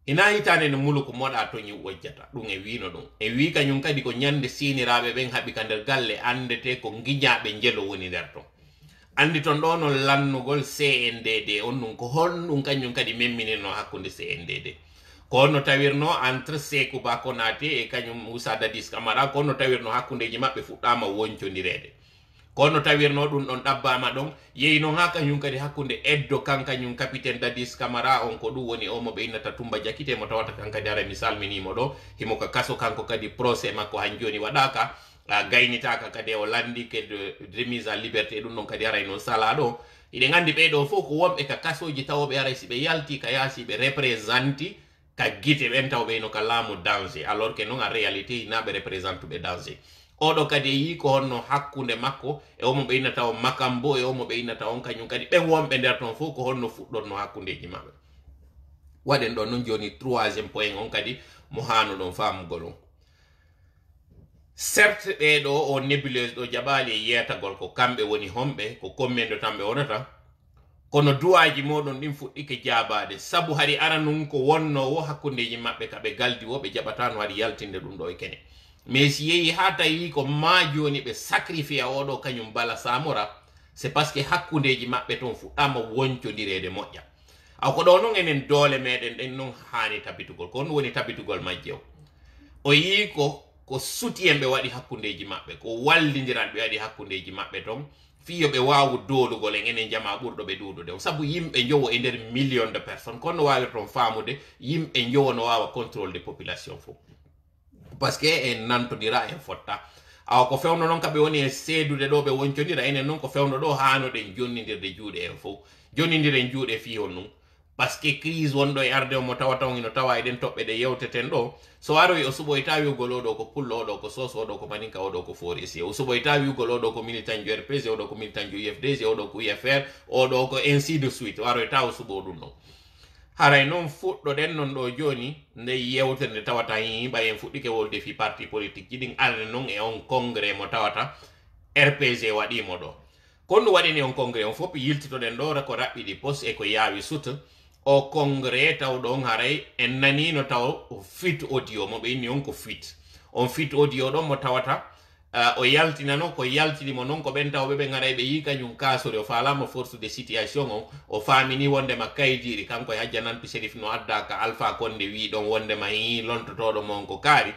ina hitande no muluko moɗa to ñi wojjata ɗum e wino ɗum e wi kañum kadi ko ñande siniraɓe ɓen haaɓi ka nder galle andete ko giñaɓe jelo woni nder ton andi ton ɗo no lannugol CNDD on ɗum ko honɗum kañum kadi memminino hakkunde CNDD ko honno tawirno entre Sékou Ba Konaté e kañum Moussa Dadis Camara ko honno tawirno hakkundeji maɓɓe fuɗɗama woncodirede ko honno tawirno ɗum ɗon ɗabbama ɗon yeyi noon ha kañum kadi hakkunde Eddo kan kañum capitaine Dadis Camara on ko ɗum woni omo ɓe innata Tumba Jakite mo tawata kan kadi ara mi salminimo ɗo himo ka kaso kanko kadi procès makko han joni waɗaka gaynitaka kadi o landi ke de remise à liberté ɗum ɗon kadi aray noon sala ɗo iɗen andi ɓeɗo fof ko wonɓe ka kasoji tawoɓe aray siɓe yalti ka yaasi ɓe représenté ka guite ɓen taw ɓeyno ka laamu danger alors que noon a réalité hinaɓe représente ɓe danger oɗo kadi yi ko honno hakkunde makko e omo ɓe innata on Makambo e omo ɓe innata on kañum kadi ɓen wonɓe nder ton fof ko honno fuɗɗorno hakkundeji maɓɓe waɗen ɗon noon joni troisiéme point on kadi mo hano ɗon famugol on certes ɓeɗo o nébuleuse ɗo jaɓali e yetagol ko kamɓe woni homɓe ko commendo tan ɓe wonata kono duwaji moɗon ɗin fuɗɗike jabade saabu hari ara nun ko wonnowo hakkundeji maɓɓe kaɓe galdi wo ɓe jaɓatano haɗi yaltinde ɗum ɗo e kene mais si yehi ha tawi ko ma joni ɓe sacrifia oɗo kañum Bala Samora c'est parce que hakkundeji maɓɓe ton fuɗɗama woncodirede moƴƴa aw ko ɗo noon enen doole meɗen ɗen noon hani tabitugol ko on woni tabitugol majje o yi ko sutien ɓe waɗi hakkundeji maɓɓe ko wallidiran ɓe waɗi hakkundeji maɓɓe ton fiyo ɓe wawu dolugol en enen jama ɓurɗo ɓe ɗuɗude saabu yimɓe jowo e nder million de personnes kono wawi ton famude yimɓe jowo no wawa contrôle de population fof parce que en nantodira en fotta awa ko fewno noon kaɓe woni e seedude ɗo ɓe woncodira enen noon ko fewno ɗo hanoɗen jonnidirde juuɗe en fof jonnidiren juuɗe fihol num parce que crise wonɗo e arde o mo tawata on ino tawa eɗen toɓɓe ɗe yewteten ɗo so waroy o suɓoyta wiugol oɗo ko pullo oɗo ko sos oɗo ko maninka oɗo ko forestier o suɓoyta wiugol oɗo ko militant jo rpg oɗo ko militant jo ufdg oɗo ko ufr oɗo ko ainsi de suite waroyta o suɓo ɗum ɗon haray noon fuɗɗoɗen non ɗo joni nde yewtere nde tawata yiɓa en fuɗɗike wolde fi parti politique ji ɗin arde noon e on congrès mo tawata rpg waɗimo ɗo kon ɗum waɗini on congrès on fof yiltitoɗen ɗo ko raɓɓiɗi poste e ko yaawi suta o congrès taw ɗon haray en nanino taw fit audio mo ɓe inni on ko fit audio ɗon mo tawata o yaltinano ko yaltinimo noon ko ɓen tawɓe ɓe garay ɓe yi kañum kasori o falama force de situation on o famini wondema kaydiri kanko e hajjanantu shérif no adda ka alpha konde wi ɗon wondema yi lontotoɗo mon ko kaari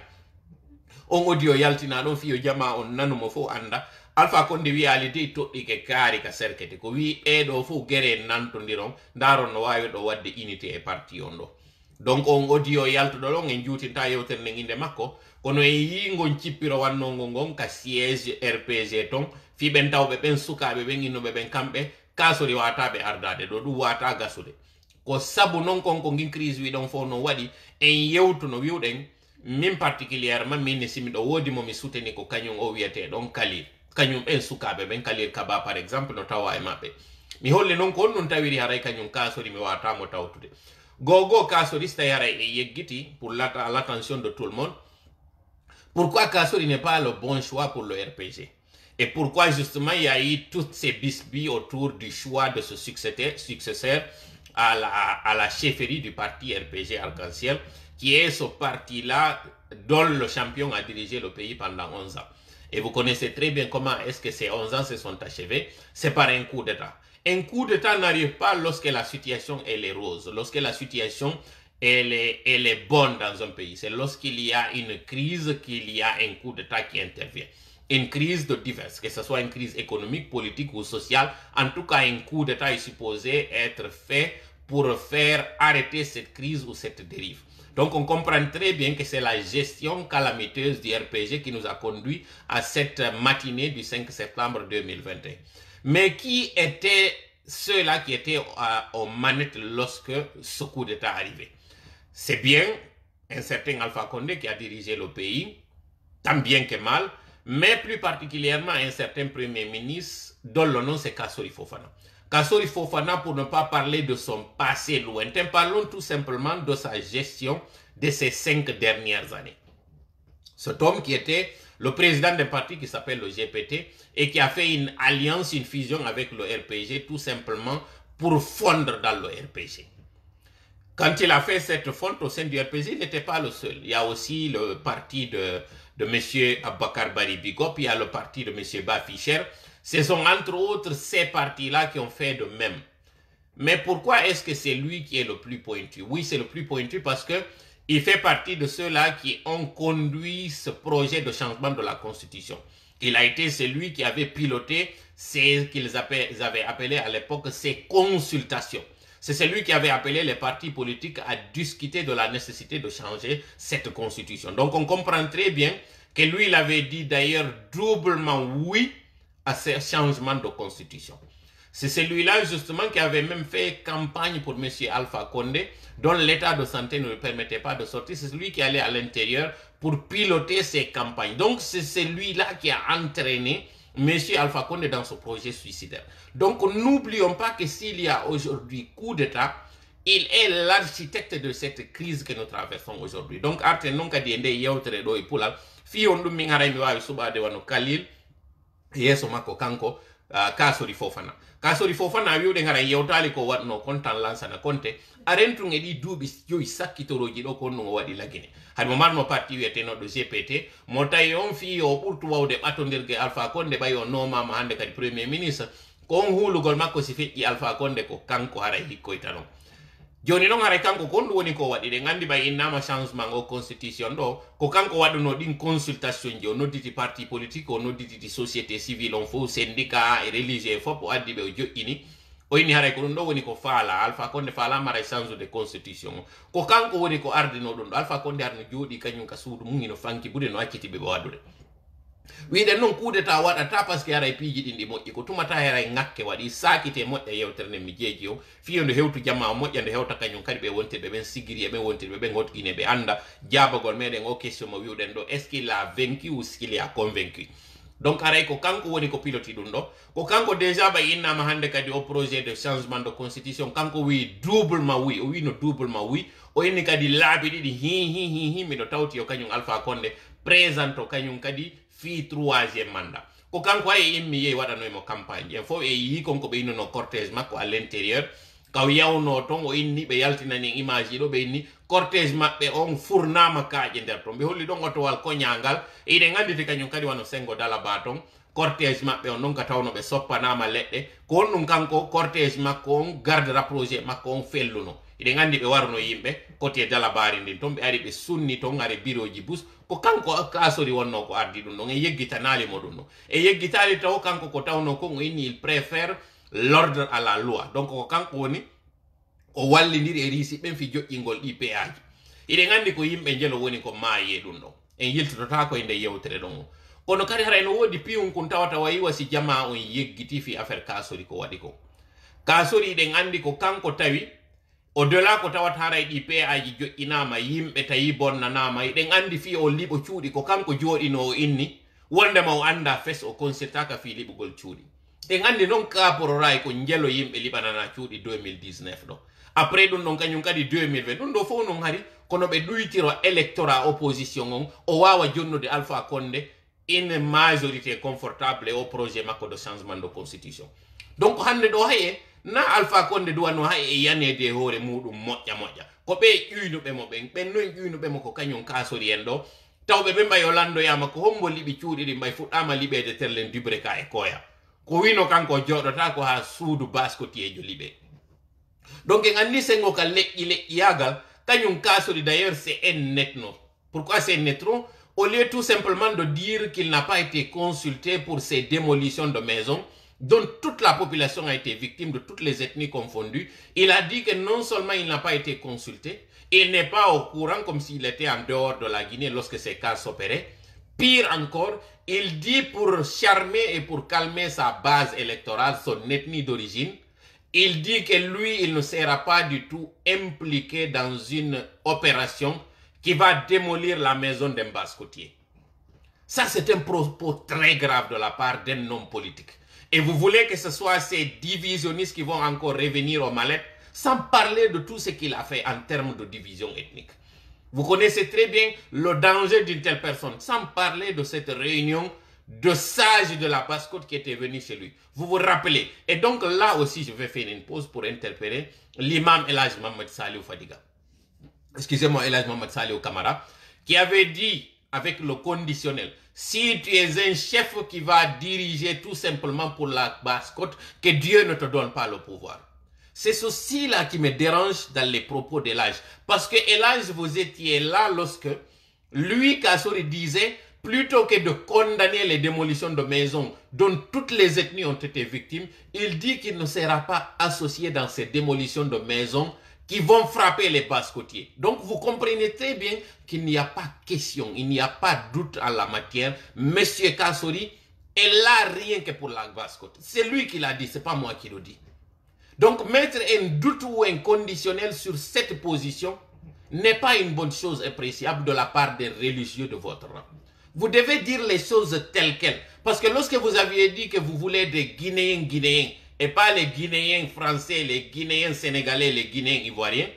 on audio yaltina ɗon fiyo jama on nanumo fof anda alpha konde wi ali dey toɗɗike kaari ka serkete ko wi ɓeɗo fof guere nantodiron daron no wawi ɗo wadde unité e parti on ɗo donc on audio yaltuɗo ɗon en juutinta yewtere nde inde makko kono e yingon cippiro wannongo ngon ka siège rpg ton fiɓen tawɓe ɓen sukaɓe ɓen innuɓe ɓen kamɓe kasori wataɓe ardade ɗo ɗum wata gasude ko sabu non konko ngin crise wi ɗon fof no waɗi en yewtuno wiwɗen min particulièrement min ne simi ɗo wodi momi souteni ko kañum o wiyete ɗon kalir kañum ɓen sukaɓe ɓen kalir kaba par exemple no tawa e maɓɓe mi holli noon ko on ɗum tawiri haray kañum kasori mi watamo tawtude gogo kasori so tawi haray e yeggiti pour l'attention de tout le monde. Pourquoi Kassori n'est pas le bon choix pour le RPG? Et pourquoi justement il y a eu toutes ces bisbilles autour du choix de ce successeur à la chefferie du parti RPG Arc-en-Ciel, qui est ce parti-là dont le champion a dirigé le pays pendant 11 ans. Et vous connaissez très bien comment est-ce que ces 11 ans se sont achevés. C'est par un coup d'État. Un coup d'État n'arrive pas lorsque la situation elle est rose, lorsque la situation elle est bonne dans un pays. C'est lorsqu'il y a une crise qu'il y a un coup d'État qui intervient. Une crise de diverses, que ce soit une crise économique, politique ou sociale. En tout cas, un coup d'État est supposé être fait pour faire arrêter cette crise ou cette dérive. Donc on comprend très bien que c'est la gestion calamiteuse du RPG qui nous a conduit à cette matinée du 5 septembre 2021. Mais qui étaient ceux-là qui étaient aux manettes lorsque ce coup d'État arrivait? C'est bien un certain Alpha Condé qui a dirigé le pays, tant bien que mal, mais plus particulièrement un certain Premier ministre dont le nom c'est Kassori Fofana. Kassori Fofana, pour ne pas parler de son passé lointain, parlons tout simplement de sa gestion de ces 5 dernières années. Cet homme qui était le président d'un parti qui s'appelle le GPT et qui a fait une alliance, une fusion avec le RPG tout simplement pour fondre dans le RPG. Quand il a fait cette fonte au sein du RPG, il n'était pas le seul. Il y a aussi le parti de M. Abakar Bari Bigop, il y a le parti de M. Bafischer. Ce sont entre autres ces partis-là qui ont fait de même. Mais pourquoi est-ce que c'est lui qui est le plus pointu? Oui, c'est le plus pointu parce que il fait partie de ceux-là qui ont conduit ce projet de changement de la Constitution. Il a été celui qui avait piloté ce qu'ils avaient appelé à l'époque ces consultations. C'est celui qui avait appelé les partis politiques à discuter de la nécessité de changer cette constitution. Donc on comprend très bien que lui, il avait dit d'ailleurs doublement oui à ce changement de constitution. C'est celui-là justement qui avait même fait campagne pour M. Alpha Condé, dont l'état de santé ne lui permettait pas de sortir. C'est celui qui allait à l'intérieur pour piloter ses campagnes. Donc c'est celui-là qui a entraîné M. Alpha Condé dans ce projet suicidaire. Donc n'oublions pas que s'il y a aujourd'hui coup d'État, il est l'architecte de cette crise que nous traversons aujourd'hui. Donc arte non kadi ende yewtere do e pulal fi on dum mi ngaray mi wawi subade wano Kalil yeso makko kanko Kassori Fofana. Kassori Fofana wiude ngaray yewtali ko watno kontan lansana konte arentu ngedi duubi joyi sakkitoroji do ko no wadi lagine. Had mo marno parti wiyeteno do GPT mo tawi on fi o ɓurtu wawde ɓatondirge Alpha Condé ɓayi o nomama hande kadi premier ministre ko on hulugol makko si feƴƴi Alpha Condé ko kanko haray hikkoytanon. Joni noon haray kanko ko ɗum woni ko waɗi ɗe gandi ɓay innama changement o constitution ɗo ko kanko waɗuno ɗin consultation ji o nodditi parti politique o nodditi société civile on fof syndicat e religieux e fof o addi ɓe o joƴƴini o inni haray ko ɗum ɗo woni ko faala Alpha Condé faalama haray change de constitution o ko kanko woni ko ardino ɗum ɗo Alpha Condé arno jooɗi kañum ka suudu mum ino fanki ɓuuri no acciti ɓe wadude wiide non coup d'état waɗata par ce que aray piiji ɗin ɗi moƴƴi ko tumata heray ŋakke waɗi sakite moƴƴa yewtere nde mi jeeji o fiyonde hewtu jamma moƴƴa nde hewta kañum kadi ɓe wontirɓe ɓen sigiri ɓe wontirɓe ɓen hotguine ɓe anda jabagol meɗen o question mo wiwɗen ɗo est ce qu'il a vaincu ou ce qu'il a convaincu. Donc aray ko kanko woni ko piloti ɗum ɗo ko kanko déjà ɓa innama hande kadi au projet de changement de constitution kanko wi doublement oui o wi no doublement oui o inni kadi laabi ɗiɗi hi miɗo tawti o kañum Alpha Condé présente o kañum kadi fi 3e mandat ko kanko ay immi yeyi waɗanoymo campagne en fof e yi konko ɓe innuno cortège makko à l'intérieur kaw yawno ton o inni ɓe yaltinani image ɗo ɓe inni cortège maɓɓe on furnama kaaƴe nder ton ɓe holli ɗon otowal koñagal eɗen anditi kañum kadi wano sengo dalaba ton cortège maɓɓe on ɗon ka tawno ɓe soppanama leɗɗe ko on ɗum kanko cortège makko on garde rapproché makko on felluno eɗen andi ɓe warno yimɓe côté dalabari ndin ton ɓe ari ɓe sunni ton are bureau ji bus ko kanko kasori wonno ko ardi ɗum ɗon e yeggitanali mo ɗum ɗon e yeggitali taw kanko ko tawno kon o inni il préfère l'ordre à la loi donc ko kanko woni o wallidiri e risi ɓen fi joƴƴingol ɗi péage eɗen andi ko yimɓe jelo woni ko maaye ɗum ɗon en yiltotota koye nde yewtere ɗon o kono kadi haray no woodi piyum kun tawata wayi wasi jama on yeggiti fi affaire kasori ko waɗi ko kasori ɗen andi ko kanko tawi au delà ko tawata haray ɗi péaji joƴƴinama yimɓe tawi bonnanama eɗen andi fi o liɓo cuuɗi ko kanko jooɗino o inni wondema o anda fes o concertaka fi liɓugol cuuɗi en andi noon kaporora ko jelo yimɓe liɓanana cuuɗi 2019 ɗo après ɗum ɗon kañum kadi 2020 ɗum ɗo fof noon hari kono ɓe ɗuytiro électorat opposition on o wawa jonnude Alpha Condé une majorité confortable au projet makko de changement de constitution donc hande ɗo haye na Alpha Condé duwanno hay e yanede hoore muɗum moƴƴa ko ɓe ƴuynuɓe mo ɓen noon ƴuynuɓe mo ko kañum kasori en ɗo tawɓe ɓe mbay o landoyama ko hombo liɓi cuuɗi ɗi mbay fuɗɗama liɓede terlen dubre ka e koya ko wino kanko joɗota ko ha suudu baskotiyejo liɓe donc en andi sengo ka leƴƴiyagal kañum kasori d'ailleurs c'est net non pourquoi c'est net non au lieu tout simplement de dire qu'il n'a pas été consulté pour ces démolitions de maisons dont toute la population a été victime de toutes les ethnies confondues, il a dit que non seulement il n'a pas été consulté, il n'est pas au courant comme s'il était en dehors de la Guinée lorsque ces cas s'opéraient. Pire encore, il dit pour charmer et pour calmer sa base électorale, son ethnie d'origine, il dit que lui, il ne sera pas du tout impliqué dans une opération qui va démolir la maison d'un basse-côtier. Ça, c'est un propos très grave de la part d'un homme politique. Et vous voulez que ce soit ces divisionnistes qui vont encore revenir aux mallettes, sans parler de tout ce qu'il a fait en termes de division ethnique. Vous connaissez très bien le danger d'une telle personne, sans parler de cette réunion de sages de la Basse-Côte qui étaient venus chez lui. Vous vous rappelez. Et donc là aussi, je vais faire une pause pour interpeller l'imam El Hadj Mohamed Saliou Fadiga. Excusez-moi, El Hadj Mohamed Saliou Camara, qui avait dit avec le conditionnel, si tu es un chef qui va diriger tout simplement pour la Basse-Côte, que Dieu ne te donne pas le pouvoir. C'est ceci-là qui me dérange dans les propos d'El Hadj. Parce que El Hadj, vous étiez là lorsque lui, Kassory, disait, plutôt que de condamner les démolitions de maisons dont toutes les ethnies ont été victimes, il dit qu'il ne sera pas associé dans ces démolitions de maisons qui vont frapper les Basse-Côtiers. Donc vous comprenez très bien qu'il n'y a pas question, il n'y a pas doute en la matière. Monsieur Kassory est là rien que pour la Basse-Côte. C'est lui qui l'a dit, c'est pas moi qui le dis. Donc mettre un doute ou un conditionnel sur cette position n'est pas une bonne chose appréciable de la part des religieux de votre rang. Vous devez dire les choses telles quelles. Parce que lorsque vous aviez dit que vous voulez des Guinéens, et pas les Guinéens français, les Guinéens sénégalais, les Guinéens ivoiriens,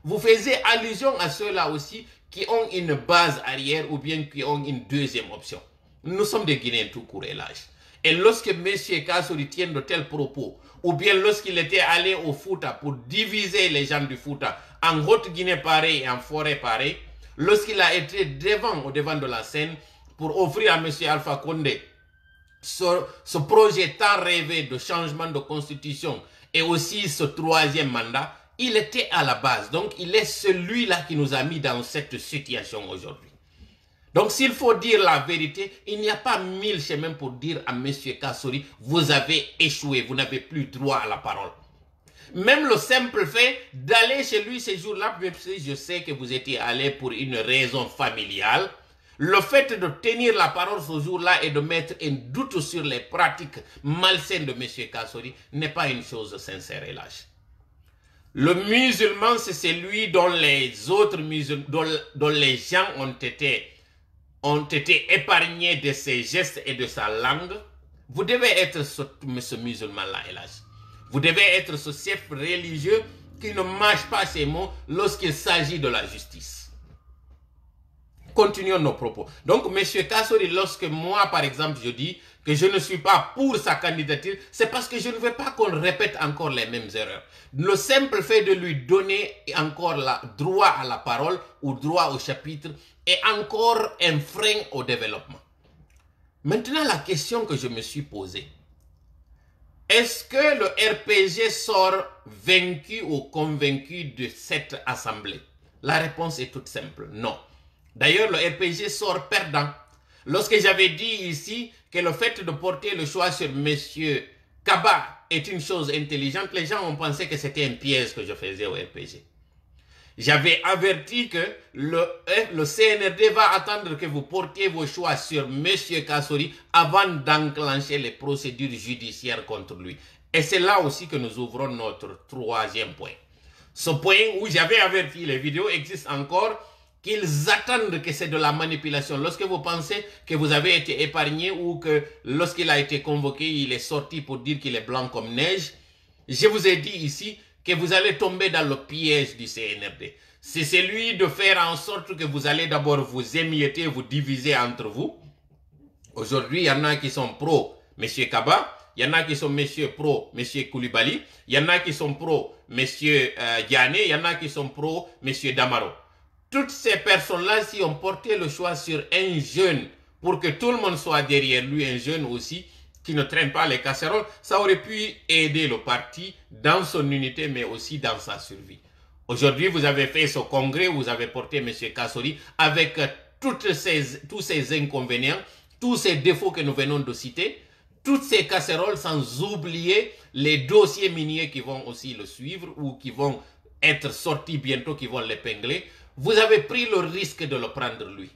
vous faisiez allusion à ceux-là aussi qui ont une base arrière ou bien qui ont une deuxième option. Nous sommes des Guinéens tout court et l'âge. Et lorsque M. Kassory tient de tels propos, ou bien lorsqu'il était allé au Fouta pour diviser les gens du Fouta en Haute-Guinée pareil et en forêt pareil, lorsqu'il a été au devant de la scène pour offrir à M. Alpha Condé ce projet tant rêvé de changement de constitution et aussi ce troisième mandat, il était à la base. Donc il est celui-là qui nous a mis dans cette situation aujourd'hui. Donc s'il faut dire la vérité, il n'y a pas 1000 chemins pour dire à M. Kassory, vous avez échoué, vous n'avez plus droit à la parole. Même le simple fait d'aller chez lui ces jours-là, même si je sais que vous étiez allé pour une raison familiale, Le fait de tenir la parole ce jour-là et de mettre un doute sur les pratiques malsaines de M. Kassori n'est pas une chose sincère et lâche. Le musulman, c'est celui dont les autres musulmans, dont les gens ont été épargnés de ses gestes et de sa langue. Vous devez être ce musulman-là, hélas. Vous devez être ce chef religieux qui ne mâche pas ses mots lorsqu'il s'agit de la justice. Continuons nos propos. Donc, M. Kassori, lorsque moi, par exemple, je dis que je ne suis pas pour sa candidature, c'est parce que je ne veux pas qu'on répète encore les mêmes erreurs. Le simple fait de lui donner encore droit à la parole ou droit au chapitre est encore un frein au développement. Maintenant, la question que je me suis posée, est-ce que le RPG sort vaincu ou convaincu de cette assemblée? La réponse est toute simple, non. D'ailleurs, le RPG sort perdant. Lorsque j'avais dit ici que le fait de porter le choix sur M. Kaba est une chose intelligente, les gens ont pensé que c'était un piège que je faisais au RPG. J'avais averti que le CNRD va attendre que vous portiez vos choix sur M. Kassori avant d'enclencher les procédures judiciaires contre lui. Et c'est là aussi que nous ouvrons notre troisième point. Ce point où j'avais averti, les vidéos existent encore, qu'ils attendent que c'est de la manipulation. Lorsque vous pensez que vous avez été épargné ou que lorsqu'il a été convoqué, il est sorti pour dire qu'il est blanc comme neige, je vous ai dit ici que vous allez tomber dans le piège du CNRD. C'est celui de faire en sorte que vous allez d'abord vous émietter, vous diviser entre vous. Aujourd'hui, il y en a qui sont pro M. Kaba, il y en a qui sont pro M. Koulibaly, il y en a qui sont pro M. Diane, il y en a qui sont pro M. Damaro. Toutes ces personnes-là, si on portait le choix sur un jeune, pour que tout le monde soit derrière lui, un jeune aussi, qui ne traîne pas les casseroles, ça aurait pu aider le parti dans son unité, mais aussi dans sa survie. Aujourd'hui, vous avez fait ce congrès, vous avez porté M. Kassori avec tous ces inconvénients, tous ces défauts que nous venons de citer, toutes ces casseroles, sans oublier les dossiers miniers qui vont aussi le suivre ou qui vont être sortis bientôt, qui vont l'épingler. Vous avez pris le risque de le prendre lui.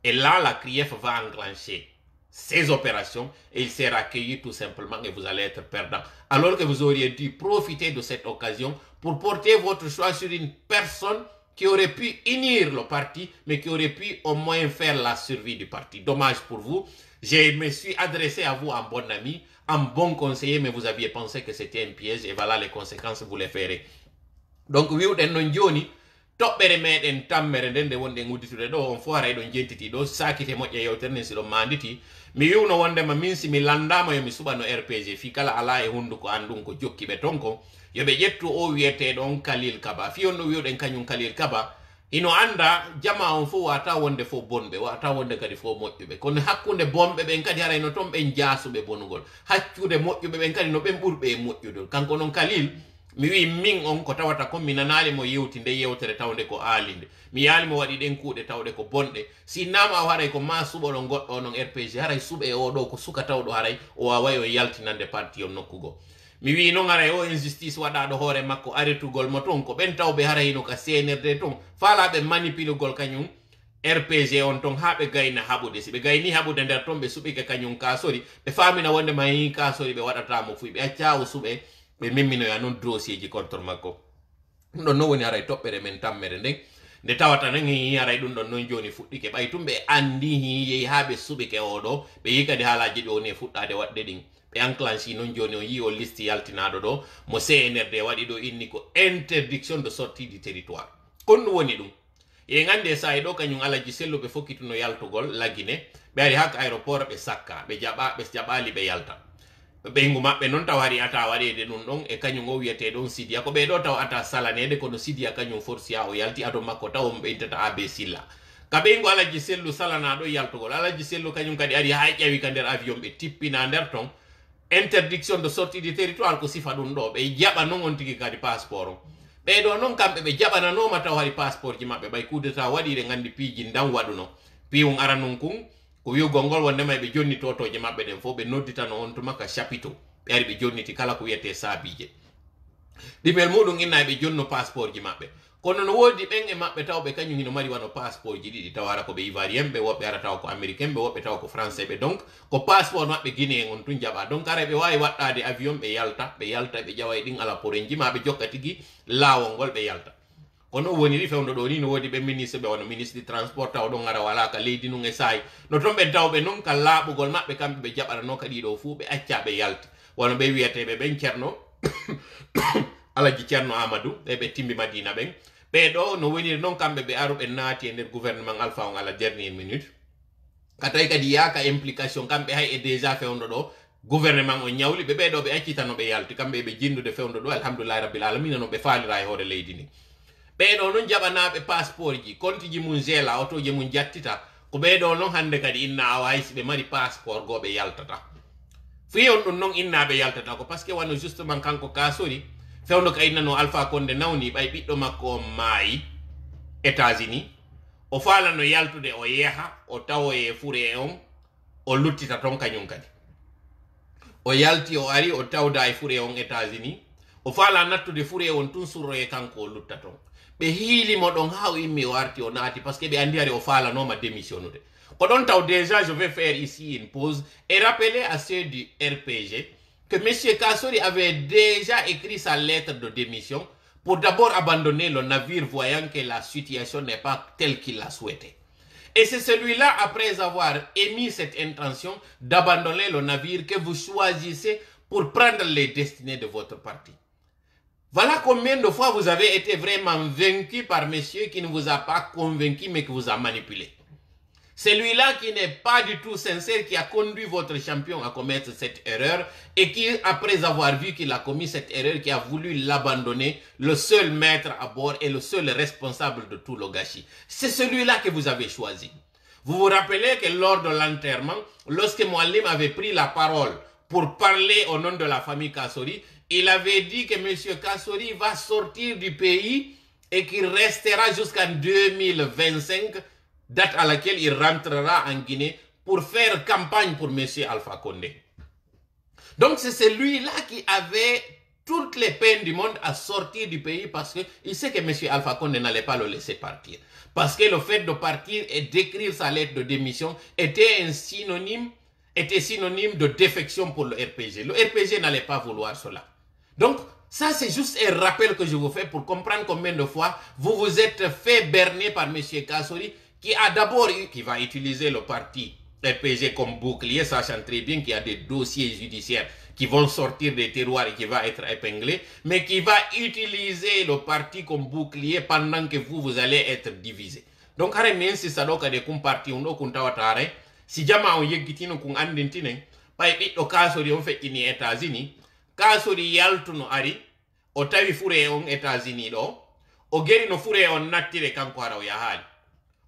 Et là, la CRIEF va enclencher ces opérations et il sera accueilli tout simplement et vous allez être perdant. Alors que vous auriez dû profiter de cette occasion pour porter votre choix sur une personne qui aurait pu unir le parti, mais qui aurait pu au moins faire la survie du parti. Dommage pour vous. Je me suis adressé à vous en bon ami, en bon conseiller, mais vous aviez pensé que c'était un piège et voilà les conséquences, vous les ferez. Donc, wiwɗen non joni toɓɓere meɗen tammere nden nde wonɗen udditude ɗo on fof haray ɗon jentiti ɗo sakite moƴƴe yewtere nden siɗon manditi mi wiwno wondema min si mi landama yomi suɓano RPG fi kala ala e hunduko an ɗum ko jokki ɓe ton ko yoɓe ƴettu o wiyeteɗon Khalil Kaba fi on ɗo wiwɗen kañum Khalil Kaba ino anda jama on fof wata wonde fof bonɓe wata wonde kadi fof moƴƴuɓe kono hakkude bonɓe ɓen kadi haray no toon ɓen jasuɓe bonugol haccude moƴƴuɓe ɓen kadi no ɓen ɓurɓe e moƴƴudol kanko noon Khalil mi wi min on ko tawata ko mi nanali mo yewti nde yewtere tawde ko aalinde mi yaali mo waɗi ɗen kuuɗe tawde ko bonɗe si nama o haray ko ma suɓoɗo goɗɗo non RPG haray suɓe o ɗo ko suka tawɗo haray o wawayi o yaltinande parti on nokkugo mi wi noon haray o injustice waɗaɗo hoore makko arretugol mo toon ko ɓen tawɓe haray no ka CNRD toon faalaɓe manipulugol kañum RPG on ton ha ɓe gayna haɓude si ɓe gayni haɓude nder toon ɓe suɓike kañum Kassori ɓe famina wonde ma yi Kassori ɓe waɗatamo fuy ɓe acca o suɓe ɓe memminoya noon dossier ji contre makko ɗum ɗon noon woni haray toɓɓere men tammere nden nde tawata nan hi haray ɗum ɗon noon joni fuɗɗike ɓay tum ɓe andi hi yehi ha ɓe suɓike oɗo ɓe yi kadi haalaji ɗi woni e fuɗɗade waɗde ɗin ɓe enclenchi noon joni on yi o listi yaltinaɗo ɗo mo CNRD waɗi ɗo inni ko interdiction de sortie du territoire kon ɗum woni ɗum e gande sa e ɗo kañum Alaji Sello ɓe fokkituno yaltugol Laguine ɓe ari hakka aéroport ɓe sakka ɓe jaɓali ɓe yalta ɓeygu maɓɓe noon taw hari ata waɗede ɗum ɗon e kañum o wiyete ɗon Sidia ko ɓeɗo taw ata salanede kono Sidia kañum forcia o yalti ado makko taw on ɓeytata AB Silla ka ɓeygu Alaji Sello salanaɗo yaltugol Alaji Sello kañum kadi ari ha ƴawi ka nder avion ɓe tippina nder ton interdiction de sortie du territoire ko sifa ɗum ɗo ɓe jaɓa noon on tigui kadi passeport o ɓeɗo noon kamɓe ɓe jaɓananoma taw hari passeport ji maɓɓe ɓay kudeta waɗi ɗe gandi piiji dan waɗuno piwum ara nun kun ko wiwgol ngol wondema ɓe jonni totoje maɓɓe ɗen fof ɓe nodditano on tuma ka chapiteau ɓe ari ɓe jonniti kala ko wiyete saabije ɗimel muɗum inna ɓe jonno passeport ji maɓɓe kono no wodi ben e mabbe tawbe kanyum hino mari wano passeport ji didi tawara ko be ivoirien be wobbe ara taw ko américain be wobbe taw ko français be donc ko passeport mabbe guinéen on tun jaba donc ara be wawi waddade avion be yalta be jaway din ala poren jima be jokka tigi lawol gol be yalta kono woni ri fewndo do ni no wodi be ministre be wono ministre du transport taw do ngara wala ka leydi nun e say no tombe tawbe non ka labugol mabbe kambe be jabara no kadi do fu be accia be yalta wono be wiete be ben cerno alaji cerno amadou be timbi madina ben be do no woni non kambe be aru be naati e nder gouvernement alpha on ala dernière minute katay kadi yaka implication kambe hay e déjà fewndo do gouvernement o nyawli be do be accitano be yalti kambe be jindude fewndo do alhamdulillah rabbil alamin no be faalira e hore leydi ni be do non jabanabe passeport ji konti ji mun jela auto ji mun jattita ko be do non hande kadi inna awaysi be mari passeport go be yaltata fi on dun non inna be yaltata ko parce que wano justement kanko ka sori fewndo kay nano Alpha Condé nawni bay biddo makko mai États-Unis o fala no yaltude o yeha o tawo e fure on o luttita ton kanyum kadi o yalti o ari o tawda e fure on États-Unis o fala nattude fure on tun surro e kanko o lutta ton be hiili mo don haw immi o arti o naati parce que be andi ari o fala no ma démissionnude ko don taw déjà je vais faire ici une pause et rappeler à ceux du RPG que M. Kassori avait déjà écrit sa lettre de démission pour d'abord abandonner le navire voyant que la situation n'est pas telle qu'il l'a souhaité. Et c'est celui-là, après avoir émis cette intention d'abandonner le navire, que vous choisissez pour prendre les destinées de votre parti. Voilà combien de fois vous avez été vraiment vaincu par monsieur qui ne vous a pas convaincu mais qui vous a manipulé. Celui-là qui n'est pas du tout sincère, qui a conduit votre champion à commettre cette erreur et qui, après avoir vu qu'il a commis cette erreur, qui a voulu l'abandonner, le seul maître à bord et le seul responsable de tout le gâchis. C'est celui-là que vous avez choisi. Vous vous rappelez que lors de l'enterrement, lorsque Moualim avait pris la parole pour parler au nom de la famille Kassori, il avait dit que M. Kassori va sortir du pays et qu'il restera jusqu'en 2025, date à laquelle il rentrera en Guinée pour faire campagne pour M. Alpha Condé. Donc c'est celui-là qui avait toutes les peines du monde à sortir du pays parce qu'il sait que M. Alpha Condé n'allait pas le laisser partir. Parce que le fait de partir et d'écrire sa lettre de démission était synonyme de défection pour le RPG. Le RPG n'allait pas vouloir cela. Donc, ça c'est juste un rappel que je vous fais pour comprendre combien de fois vous vous êtes fait berner par M. Kassori qui a d'abord eu, qui va utiliser le parti RPG comme bouclier, sachant très bien qu'il y a des dossiers judiciaires qui vont sortir des terroirs et qui va être épinglé, mais qui va utiliser le parti comme bouclier pendant que vous allez être divisé. Donc, si ça doit être un parti, si jamais on yegitino kun andintine, pay ɓiɗɗo Kassori on feƴƴini États-Unis, Kassori yaltuno ari, o tawi fure on États-Unis ɗo, o geri no fure on nattire kanko ara o yahaali.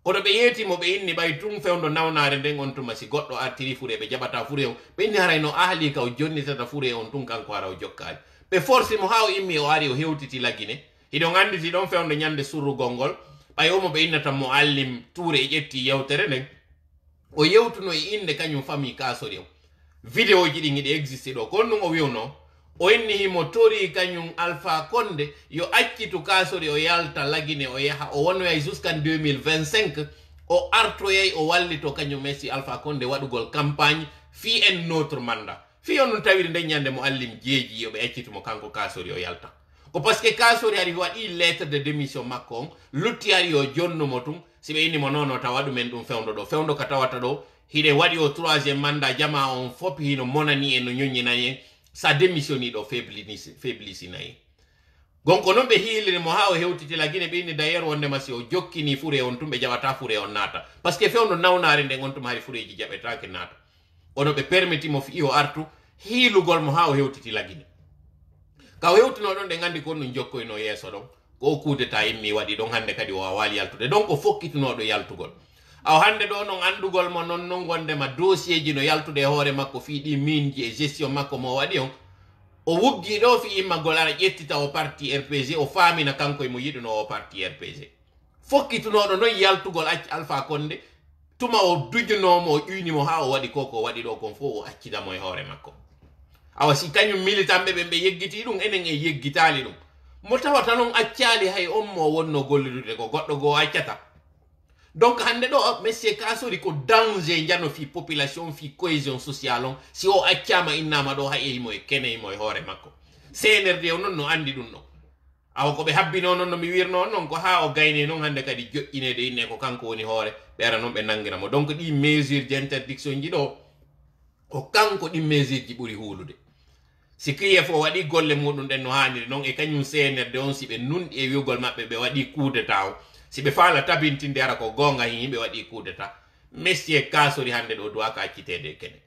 Kono ɓe yeetimo ɓe inni ɓay tun fewndo nawnare nden on tuma si goɗɗo artiri fure ɓe jaɓata fure on ɓe inni haray no ahli ka o jonnitata fure on tun kanko ara o jokkaali ɓe forsi mo ha o immi o ari o hewtiti lagine hiɗon anditi ɗon fewndo ñande surrugol ngol ɓay omo ɓe innata mo allim Touré e ƴetti yewtere nden o yewtuno e inde kañum famille Kassori o vidéo ji ɗin iɗi existe ɗo kon ɗum o wiwno o inni himo tori kañum Alpha Condé yo accitu Kassori o yalta lagine o yaha o wonoyay jusqu'en 2025 o artoyay o wallito kañum Messi Alpha Condé waɗugol campagne fi en notre mandat fi on non tawiri nde ñande mo allim jeeji yoɓe accitumo kanko Kassori o yalta ko parce que Kassori ari waɗi lettre de démission makko on lutti ari o jonnumo tum si ɓe innimo nono tawa ɗumen ɗum fewndo ɗo fewndo ka tawata ɗo hiɗe waɗi o troisiéme mandat jama on fop hino monani en no ñoññinayi sa démissioni ɗo faiblissinayi gonko noon ɓe hiiliri mo ha o hewtiti lagine ɓe inni d'ailleurs wondema si o jokkini fure on tum ɓe jaɓata fure on naata par ce que fewndo nawnare nden on tum hari fureji jaɓetake naata ono ɓe permetti mo fi o artu hiilugol mo ha o hewtiti lagine ka o hewtino ɗon ɗe gandi ko ɗum jokkoyno yeeso ɗon ko o kudeta immi waɗi ɗon hande kadi o wawali yaltude donc o fokkitinoɗo yaltugol aw hande ɗo non andugol mo non gondema dossier ji no yaltude hoore makko fiiɗi minji e gestion makko mo waɗi on o wuggi ɗo fi immagol ara ƴettita o parti RPG o famina kanko e mo yiɗuno o parti RPG fokkitunoɗo non yaltugol acci Alpha Condé tuma o dujunomo o ƴuynimo ha o waɗi koko waɗi ɗo kon fof o accitamo e hoore makko awa si kañum militant ɓe ɓe yeggiti ɗum enen e yeggitali ɗum mo tawata non accali hay on mo wonno gollude ko goddo go accata. Donc hande do monsieur Kasori ko danger jano fi population fi cohésion sociale on si o accama innama do hay mo e kene mo e hore makko CNRD on non no andi dum no aw ko be habbino non no mi wirno non ko ha o gayne non hande kadi jo'inede inne ko kanko woni hore be ara non be nangira mo. Donc di mesure d'interdiction ji do o kanko di mesure ji buri hulude si kriye fo wadi golle mudum den no haniri non e kanyum CNRD on si be nundi e wiugol mabbe be wadi coup d'état si be fala tabintinde ara ko gonga yimbe wadi coup d'état monsieur Kasori hande do do aka accitede kene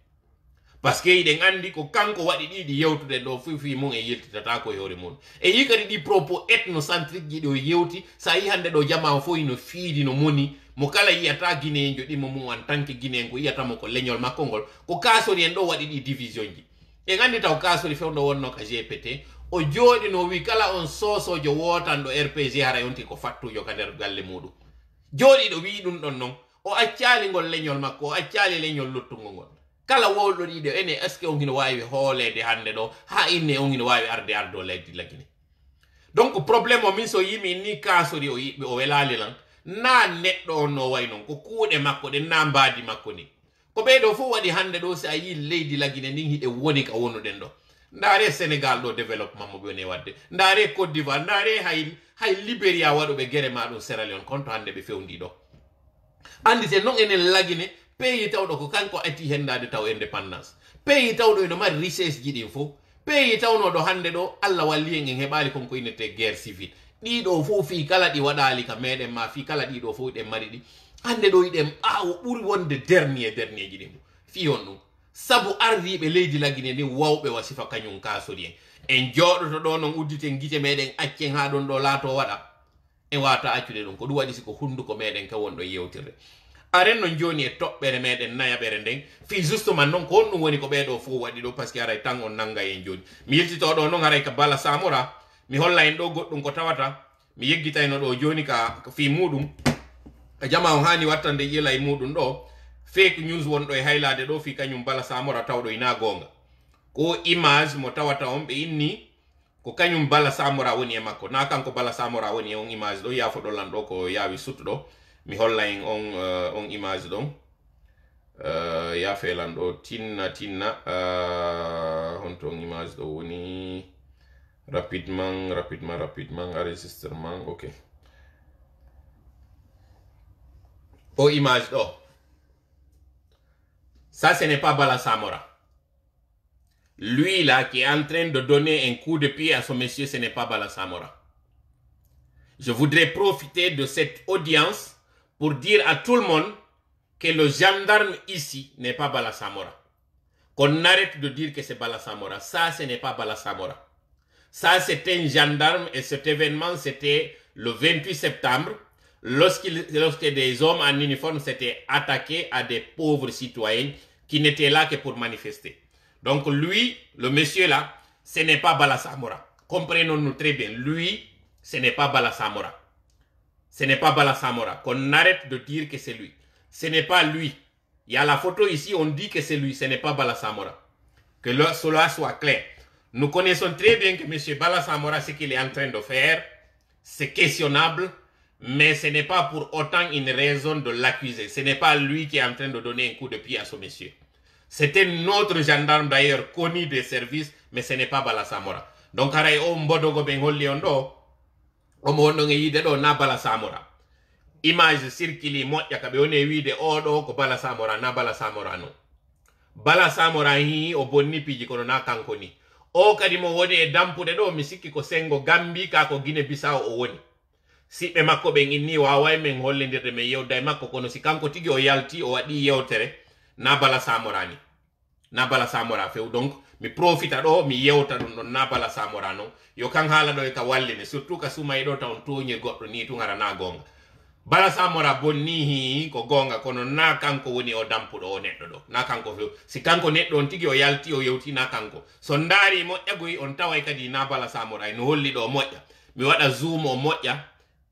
parce que iden andi ko kanko wadi didi yewtude do fufi mun e yeltitata ko yore mun e yikari di propos ethnocentrique ji do yewti sa yi hande do jama fo ino fiidi no moni mo kala yiyata guinéen dimo mum en tant que guinéen ko yiyata mo ko leñol makko ngol ko Kasori en do wadi di division ji e gandi taw Kasori fewdo wonno ka GPT o jodi no wi kala on sosojo wotando RPG hara yonti ko fattujo ka der galle mudu jodi do wi dum don non o accali ngol leñol makko o accali leñol luttungo ngol kala woldo diide ene est ce que on hino wawi hoolede hande do ha inne on hino wawi arde ardo leddi lagine. Donc problème o min so yimi ni Kasori o yibe o welali lan na neddo on no way non ko kuude makko de na mbadi makko ni ko beedo fu wadi hande do sa yi leydi lagine nin hide woni ka wonu den do ndare Sénégal do développement mo bone wadde ndare Côte d'Ivoire ndare hay Liberia wado be gere ma do Sierra Leone konto hande be fewndi do andi se non enen lagine pays tawdo ko kanko ati hendade taw indépendance pays tawdo no mari richesse jidi fo pays tawno do hande do Allah walli en hebali konko inete guerre civile di do fo fi kala di wadali ka meden ma fi kala di do fo de mari di hande do idem buri wonde dernier jidi fi on dum sabu ardibe leydi lagine ni wawbe wasifa kanyum Kasori en jodoto do non udditen gite meden accen ha don do laato wada e wata accude dum ko du wadi siko hunduko meden ka wondo yewtirde aren non joni e tobbere meden nayabere den fi justement non ko on woni ko beedo fu wadi do parce que aray tan on nanga en joni mi yiltito do non aray ka Bala Samora mi holla en do goddum ko tawata mi yeggitayno do joni ka fi mudum ka jama on hani wattande yela e mudum do fake news won do e haylade do fi kanyum Bala Samora tawdo ina gonga ko image mo tawata on be inni ko kanyum Bala Samora woni e makko na kanko Bala Samora woni on image do ya fodo lan do ko yawi sutdo mi holla en on image do ya felan do tinna honto on image do woni rapidement enregistrement ok o image do ça ce n'est pas Bala Samora. Lui là qui est en train de donner un coup de pied à son monsieur, ce n'est pas Bala Samora. Je voudrais profiter de cette audience pour dire à tout le monde que le gendarme ici n'est pas Bala Samora. Qu'on arrête de dire que c'est Bala Samora. Ça, ce n'est pas Bala Samora. Ça, c'est un gendarme et cet événement, c'était le 28 septembre, lorsque des hommes en uniforme s'étaient attaqués à des pauvres citoyens qui n'étaient là que pour manifester. Donc lui, le monsieur là, ce n'est pas Bala Samora. Comprenons-nous très bien. Lui, ce n'est pas Bala Samora. Ce n'est pas Bala Samora. Qu'on arrête de dire que c'est lui. Ce n'est pas lui. Il y a la photo ici, on dit que c'est lui. Ce n'est pas Bala Samora. Que cela soit clair. Nous connaissons très bien que monsieur Bala Samora, ce qu'il est en train de faire, c'est questionnable, mais ce n'est pas pour autant une raison de l'accuser. Ce n'est pas lui qui est en train de donner un coup de pied à ce monsieur. C'est un autre gendarme d'ailleurs connu des services, mais ce n'est pas Bala Samora. Donc, na Bala Samora. Image circuli moja kabeone wide odo ko Bala Samora na Bala Samora no. Bala Samora hi o bonni piji kono na kanko ni. O kadi mo woni e dampude do misiki ko sengo Gambi ka ko Guinea Bissau o woni. Sibe makko be inni waaway men hollendirde me yewda e makko kono si kanko tigi o yalti o wadi yewtere na Bala Samora ni. Na Bala Samora few donc mi profita do mi yewta dum don na Bala Samora no yo kan hala do e ka wallini surtout ka suma e do taw toñe goddo ni tu ngara na gonga. Bala Samora bonni ko gonga kono na kanko woni o dampudo o neddo do na kanko few si kanko neddo on tigi o yalti o yewti na kanko so ndari mo egoy on taway kadi na Bala Samora no holli do moƴƴa mi wada zoom o moƴƴa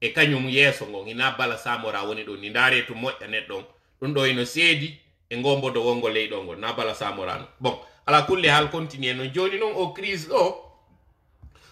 e kanyum yeso ngo ina Bala Samora woni do ni ndare to moƴƴa neddo dum do ino seedi e ngombo do wongo leydo ngo na Bala Samora no bon ala kulli hal continue no joni non o crise do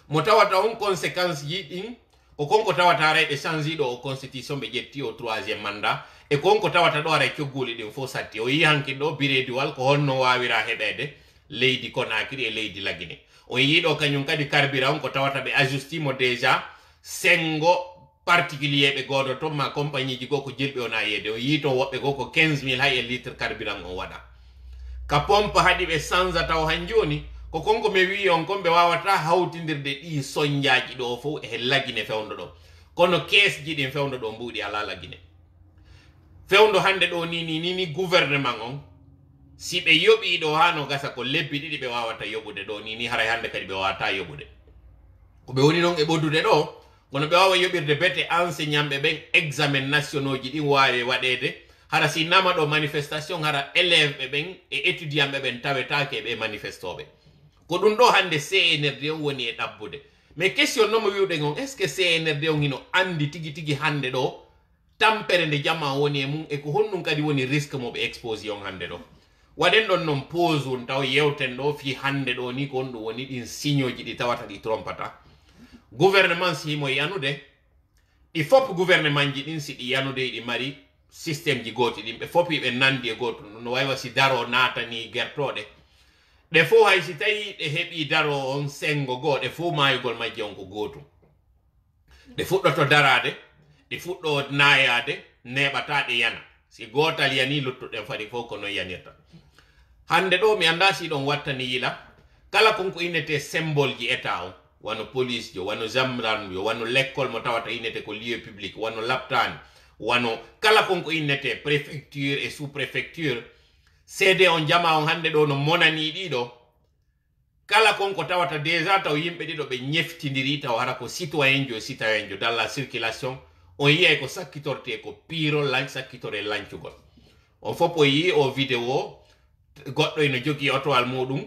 mo tawata on conséquence ji ɗin ko konko tawata rayɓe change ɗo o constitution ɓe ƴetti o 3e mandat e konko tawata ɗo ara cogguli ɗin fo satti o yi hanki ɗo birediwal ko honno wawira heɓede leydi Conakry e leydi Laguine o yiɗo kañum kadi carburant ko tawata ɓe ajustimo déjà sengo particulier ɓe godo to ma compagnie ji go ko jilɓe ona yede o yito woɓɓe go ko 15 000 hay e litre carburant o waɗa ka pompe haɗi ɓe sanzata o han joni ko konko mi wi on kon ɓe wawata hawtidirde ɗi soñjaji ɗo fo e Laguine fewndo ɗo kono keesji ɗin fewndo ɗo mbuɗi ala Laguine fewndo hande ɗo ni gouvernement on si ɓe yoɓi ɗo ha no gasa ko lebbi ɗiɗi ɓe wawata yoɓude ɗo ni haray hande kadi ɓe wawata yoɓude ko ɓe woni noon e ɓoddude ɗo kono ɓe wawa yoɓirde bete enseignant ɓe ɓen examen nationaux ji ɗin wawi waɗede hara si nama ɗo manifestation hara élève ɓe ɓen e étudiant ɓe ɓen tawetake ɓe manifestoɓe ko ɗum ɗo hande CNRD on woni e ɗabbude mais question nomo wiwɗen on est ce que CNRD on hino andi tigi hande ɗo tampere nde jama woni e mum e ko honɗum kadi woni risque moɓe exposé on hande ɗo waɗen ɗon noon pause un taw yewten ɗo fi hande ɗo ni ko honɗum woni ɗin signoji ɗi tawata ɗi trompata gouvernement si himo yanude ɗi fop gouvernement ji ɗin si ɗi yanude ɗi mari système ji goti ɗin ɓe fopi ɓe nandi e goto no waywa si daro natani gertoɗe ɗe fo hay si tawi ɗe heɓi daro on sengo goo ɗe fo mayugol majje on ko gotum ɗe fuɗɗoto darade ɗe fuɗɗo nayade neɓata ɗe yana si gotal yani luttuɗen fadi fof ko non yanirta hande ɗo mi anda si ɗon wattani yila kala konko innete symbole ji état on wano police jo wano gendarme jo wano l'école mo tawata innete ko lieu public wano laptani wano kala konko innete préfecture et sous préfecture cede on jama on hande ɗo no monani ɗiɗo kala konko tawata déjà taw yimɓe ɗiɗo ɓe ñeftidiri taw hara ko citoyen jo citoyen jo dans la circulation on yiyay ko sakkitorte ko piro sakkitore lancugol on fop o yi o vidéo goɗɗo eno jogui otowal muɗum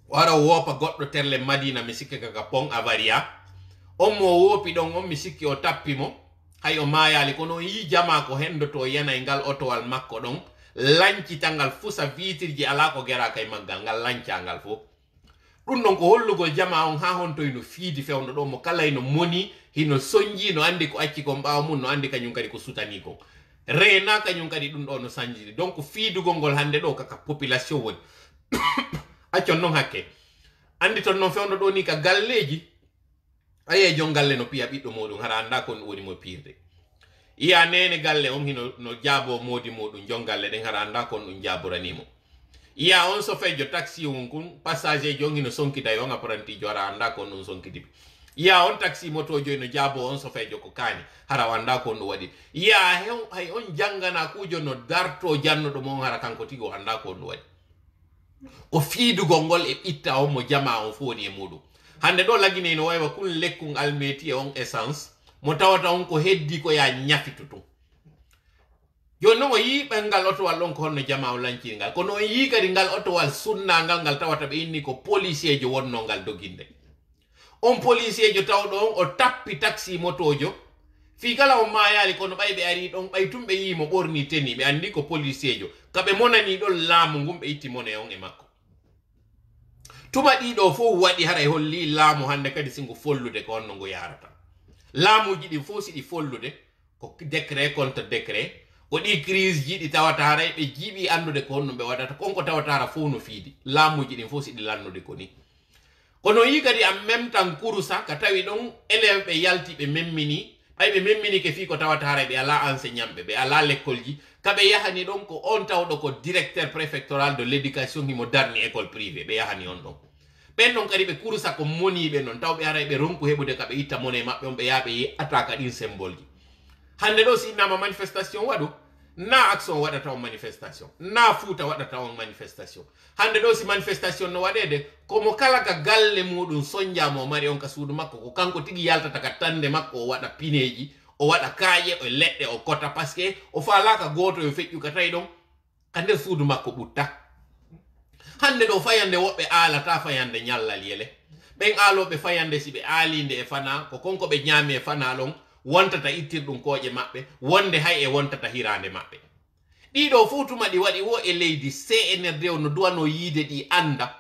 wara wopa goɗɗo terle Madina mi sikki kaka pont avaria on mo wopi ɗon on mi sikki o tappimo hay o mayali kono yi jama ko hendoto yana e ngal otowal makko ɗon lancitangal fusa vitirji ala ko gera kay maggal ngal lancangal fo ɗum ɗon ko hollugol jama on ha honto ino fiidi fewno ɗo mo kala ino moni hino soñji no andi ko acci kon ɓawa mum no andi kañum kadi ko sutani kon rena kañum kadi ɗum ɗo no sanjiri donc fiidugol ngol hande ɗo kaka population woni accon noon hakke andi ton noon fewno ɗo ni ka galleji aye jon galle no piya ɓiɗɗo muɗum hara anda kon woni mo pirde iya nene galle on hino no jaabo modi muɗum jon galle ɗen hara anda kon ɗum jaboranimo iya on so fejo taxi on kun passager jon hino sonkita on apprenti jo hara anda kon ɗum sonkitiɓe iya on taxi moto jo no jaabo on so fejo ko kani hara wanda kon ɗum waɗi iya hay on jangana kujo no darto jannoɗo mon hara kanko tigo anda kon ɗum waɗi o fiidugol ngol e ɓitta on mo jama on fo woni e muɗum hande ɗo Laguine no waywa kun lekkun almeti e on essence mo tawata on ko heddi ko ya ñafitu tum joni noon o yi ɓengal otowal ɗon ko honno jama o lancirngal kono o yi kadi ngal otowal sunnangal ngal tawata ɓe inni ko policier jo wonno ngal doginde on policier jo tawɗo on o tappi taxi motojo fi kala o mayali kono ɓay ɓe ari ɗon ɓay tum ɓe yimo ɓorni teni ɓe andi ko policier jo kaɓe monani ɗon laamu ngum ɓe itti mone on e makko tuma ɗiɗo fof waɗi haray holli laamu hande kadi singo follude ko honno ngo yarata laamuji ɗin fof siɗi follude ko décret contre décret ko ɗi crise ji ɗi tawata haray ɓe jiiɓi andude ko honno ɓe waɗata konko tawata hara fof no fiidi laamuji ɗin fof siɗi lannude ko ni kono yi kadi en même temps kurusa ka tawi ɗon élève ɓe yalti ɓe memmini ɓay ɓe memmini ke fi ko tawata haray ɓe ala enseignant ɓe ala l'école ji kaɓe yahani ɗon ko on tawɗo ko directeur préfectoral de l' éducation himo darni école privé ɓe yahani on ɗon ɓen ɗon kadi ɓe kurusa ko moniɓe noon taw ɓe haray ɓe ronku heɓude kaɓe itta mone maɓɓe on ɓe yaha ɓe ataka ɗin symbole ji hande ɗo si innama manifestation waɗu na action waɗata on manifestation na Fouta waɗata on manifestation hande ɗo si manifestation no waɗede komo kala ka galle muɗum soñjamo o mari on ka suudu makko ko kanko tigui yaltata ka tande makko o waɗa pineji o waɗa kaaƴe o leɗɗe o kota par ce que o falaka goto yo feƴƴu ka tawi ɗon ka nder suudu makko ɓutta hande ɗo fayande woɓɓe aalata fayande ñallal yele ɓen aaloɓe fayande si ɓe aalinde e fana ko konko ɓe ñaami e fana ɗon wontata ittirɗum kooƴe maɓɓe wonde hay e wontata hirande maɓɓe ɗiɗo fof tuma ɗi waɗi wo e leydi CNRD o no duwano yiide ɗi anda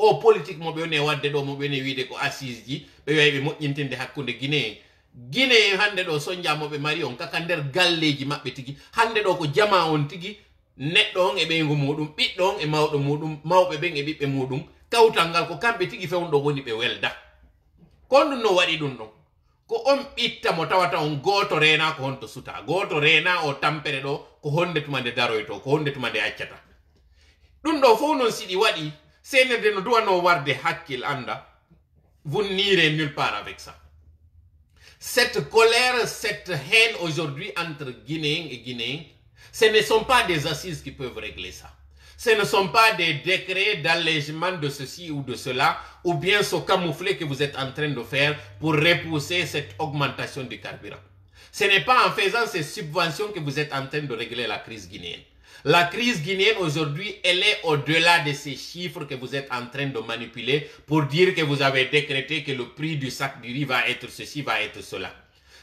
o politique mo ɓe woni wadde ɗo mo ɓe woni wiide ko assise ji ɓe wawi ɓe moƴƴintinde hakkude Guinée hande ɗo soñjamoɓe mari on kaka nder galleji maɓɓe tigi hande ɗo ko jama on tigi neɗɗo on e ɓeygu muɗum ɓiɗɗo on e mawɗo muɗum mawɓe ɓen e ɓiɓɓe muɗum kawtal ngal ko kamɓe tigi fewno ɗo woni ɓe welda ko ɗum no waɗi ɗum ɗon ko on ɓitta mo tawata on goto rena ko honto suta goto rena o tampere ɗo ko honde tuma nde daroyto ko honde tuma nde accata ɗum ɗo fof noon siɗi waɗi senede no duwano warde hakkil anda vous n'irez nulle part avec ça. Cette colère, cette haine aujourd'hui entre Guinéens et Guinéens, ce ne sont pas des assises qui peuvent régler ça. Ce ne sont pas des décrets d'allègement de ceci ou de cela, ou bien ce camouflet que vous êtes en train de faire pour repousser cette augmentation du carburant. Ce n'est pas en faisant ces subventions que vous êtes en train de régler la crise guinéenne. La crise guinéenne aujourd'hui, elle est au-delà de ces chiffres que vous êtes en train de manipuler pour dire que vous avez décrété que le prix du sac du riz va être ceci, va être cela.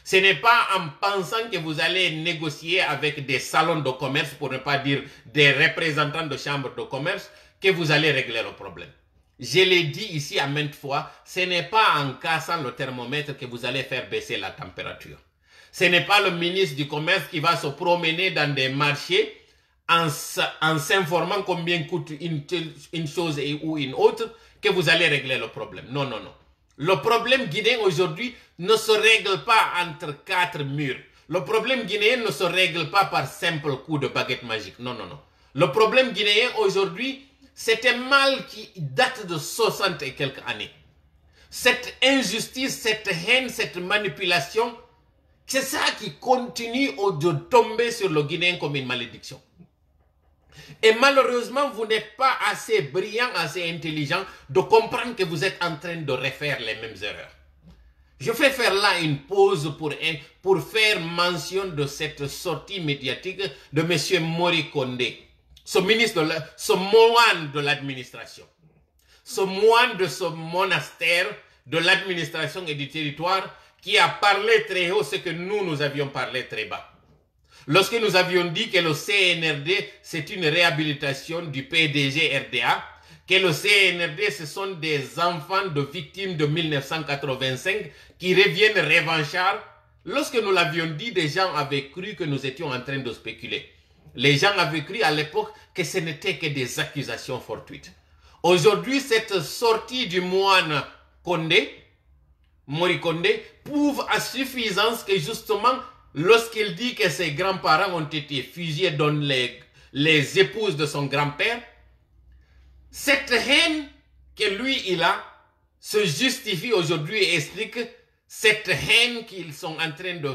Ce n'est pas en pensant que vous allez négocier avec des salons de commerce, pour ne pas dire des représentants de chambres de commerce, que vous allez régler le problème. Je l'ai dit ici à maintes fois, ce n'est pas en cassant le thermomètre que vous allez faire baisser la température. Ce n'est pas le ministre du Commerce qui va se promener dans des marchés en s'informant combien coûte une chose ou une autre, que vous allez régler le problème. Non, non, non. Le problème guinéen aujourd'hui ne se règle pas entre quatre murs. Le problème guinéen ne se règle pas par simple coup de baguette magique. Non, non, non. Le problème guinéen aujourd'hui, c'est un mal qui date de 60 et quelques années. Cette injustice, cette haine, cette manipulation, c'est ça qui continue de tomber sur le Guinéen comme une malédiction. Et malheureusement, vous n'êtes pas assez brillant, assez intelligent de comprendre que vous êtes en train de refaire les mêmes erreurs. Je vais faire là une pause pour faire mention de cette sortie médiatique de M. Mori Kondé, ce ministre, ce moine de l'administration, ce moine de ce monastère de l'administration et du territoire qui a parlé très haut ce que nous avions parlé très bas. Lorsque nous avions dit que le CNRD, c'est une réhabilitation du PDG RDA, que le CNRD, ce sont des enfants de victimes de 1985 qui reviennent revanchards, lorsque nous l'avions dit, des gens avaient cru que nous étions en train de spéculer. Les gens avaient cru à l'époque que ce n'était que des accusations fortuites. Aujourd'hui, cette sortie du moine Kondé, Mori Kondé, prouve à suffisance que justement, lorsqu'il dit que ses grands-parents ont été fusillés, dont les épouses de son grand-père, cette haine que lui, il a, se justifie aujourd'hui et explique cette haine qu'ils sont en train de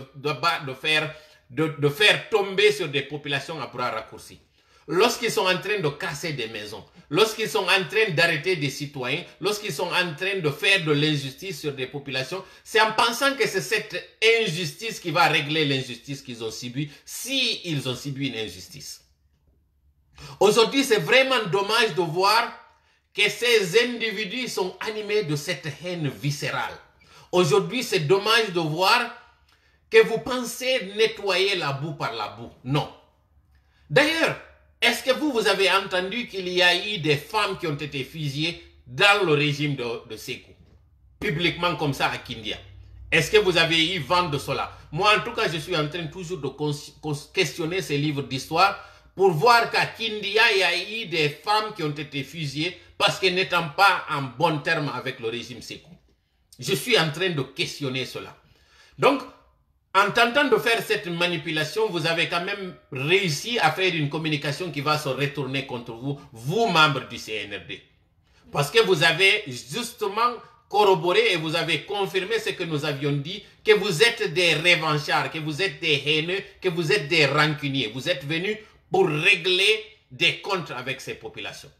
faire tomber sur des populations à bras raccourcis. Lorsqu'ils sont en train de casser des maisons, lorsqu'ils sont en train d'arrêter des citoyens, lorsqu'ils sont en train de faire de l'injustice sur des populations, c'est en pensant que c'est cette injustice qui va régler l'injustice qu'ils ont subie, si ils ont subi une injustice. Aujourd'hui, c'est vraiment dommage de voir que ces individus sont animés de cette haine viscérale. Aujourd'hui, c'est dommage de voir que vous pensez nettoyer la boue par la boue. Non. D'ailleurs, est-ce que vous avez entendu qu'il y a eu des femmes qui ont été fusillées dans le régime de Sékou? Publiquement comme ça à Kindia. Est-ce que vous avez eu vent de cela? Moi, en tout cas, je suis en train toujours de questionner ces livres d'histoire pour voir qu'à Kindia, il y a eu des femmes qui ont été fusillées parce qu'elles n'étant pas en bon terme avec le régime Sékou. Je suis en train de questionner cela. Donc, en tentant de faire cette manipulation, vous avez quand même réussi à faire une communication qui va se retourner contre vous, vous membres du CNRD. Parce que vous avez justement corroboré et vous avez confirmé ce que nous avions dit, que vous êtes des revanchards, que vous êtes des haineux, que vous êtes des rancuniers. Vous êtes venus pour régler des comptes avec ces populations.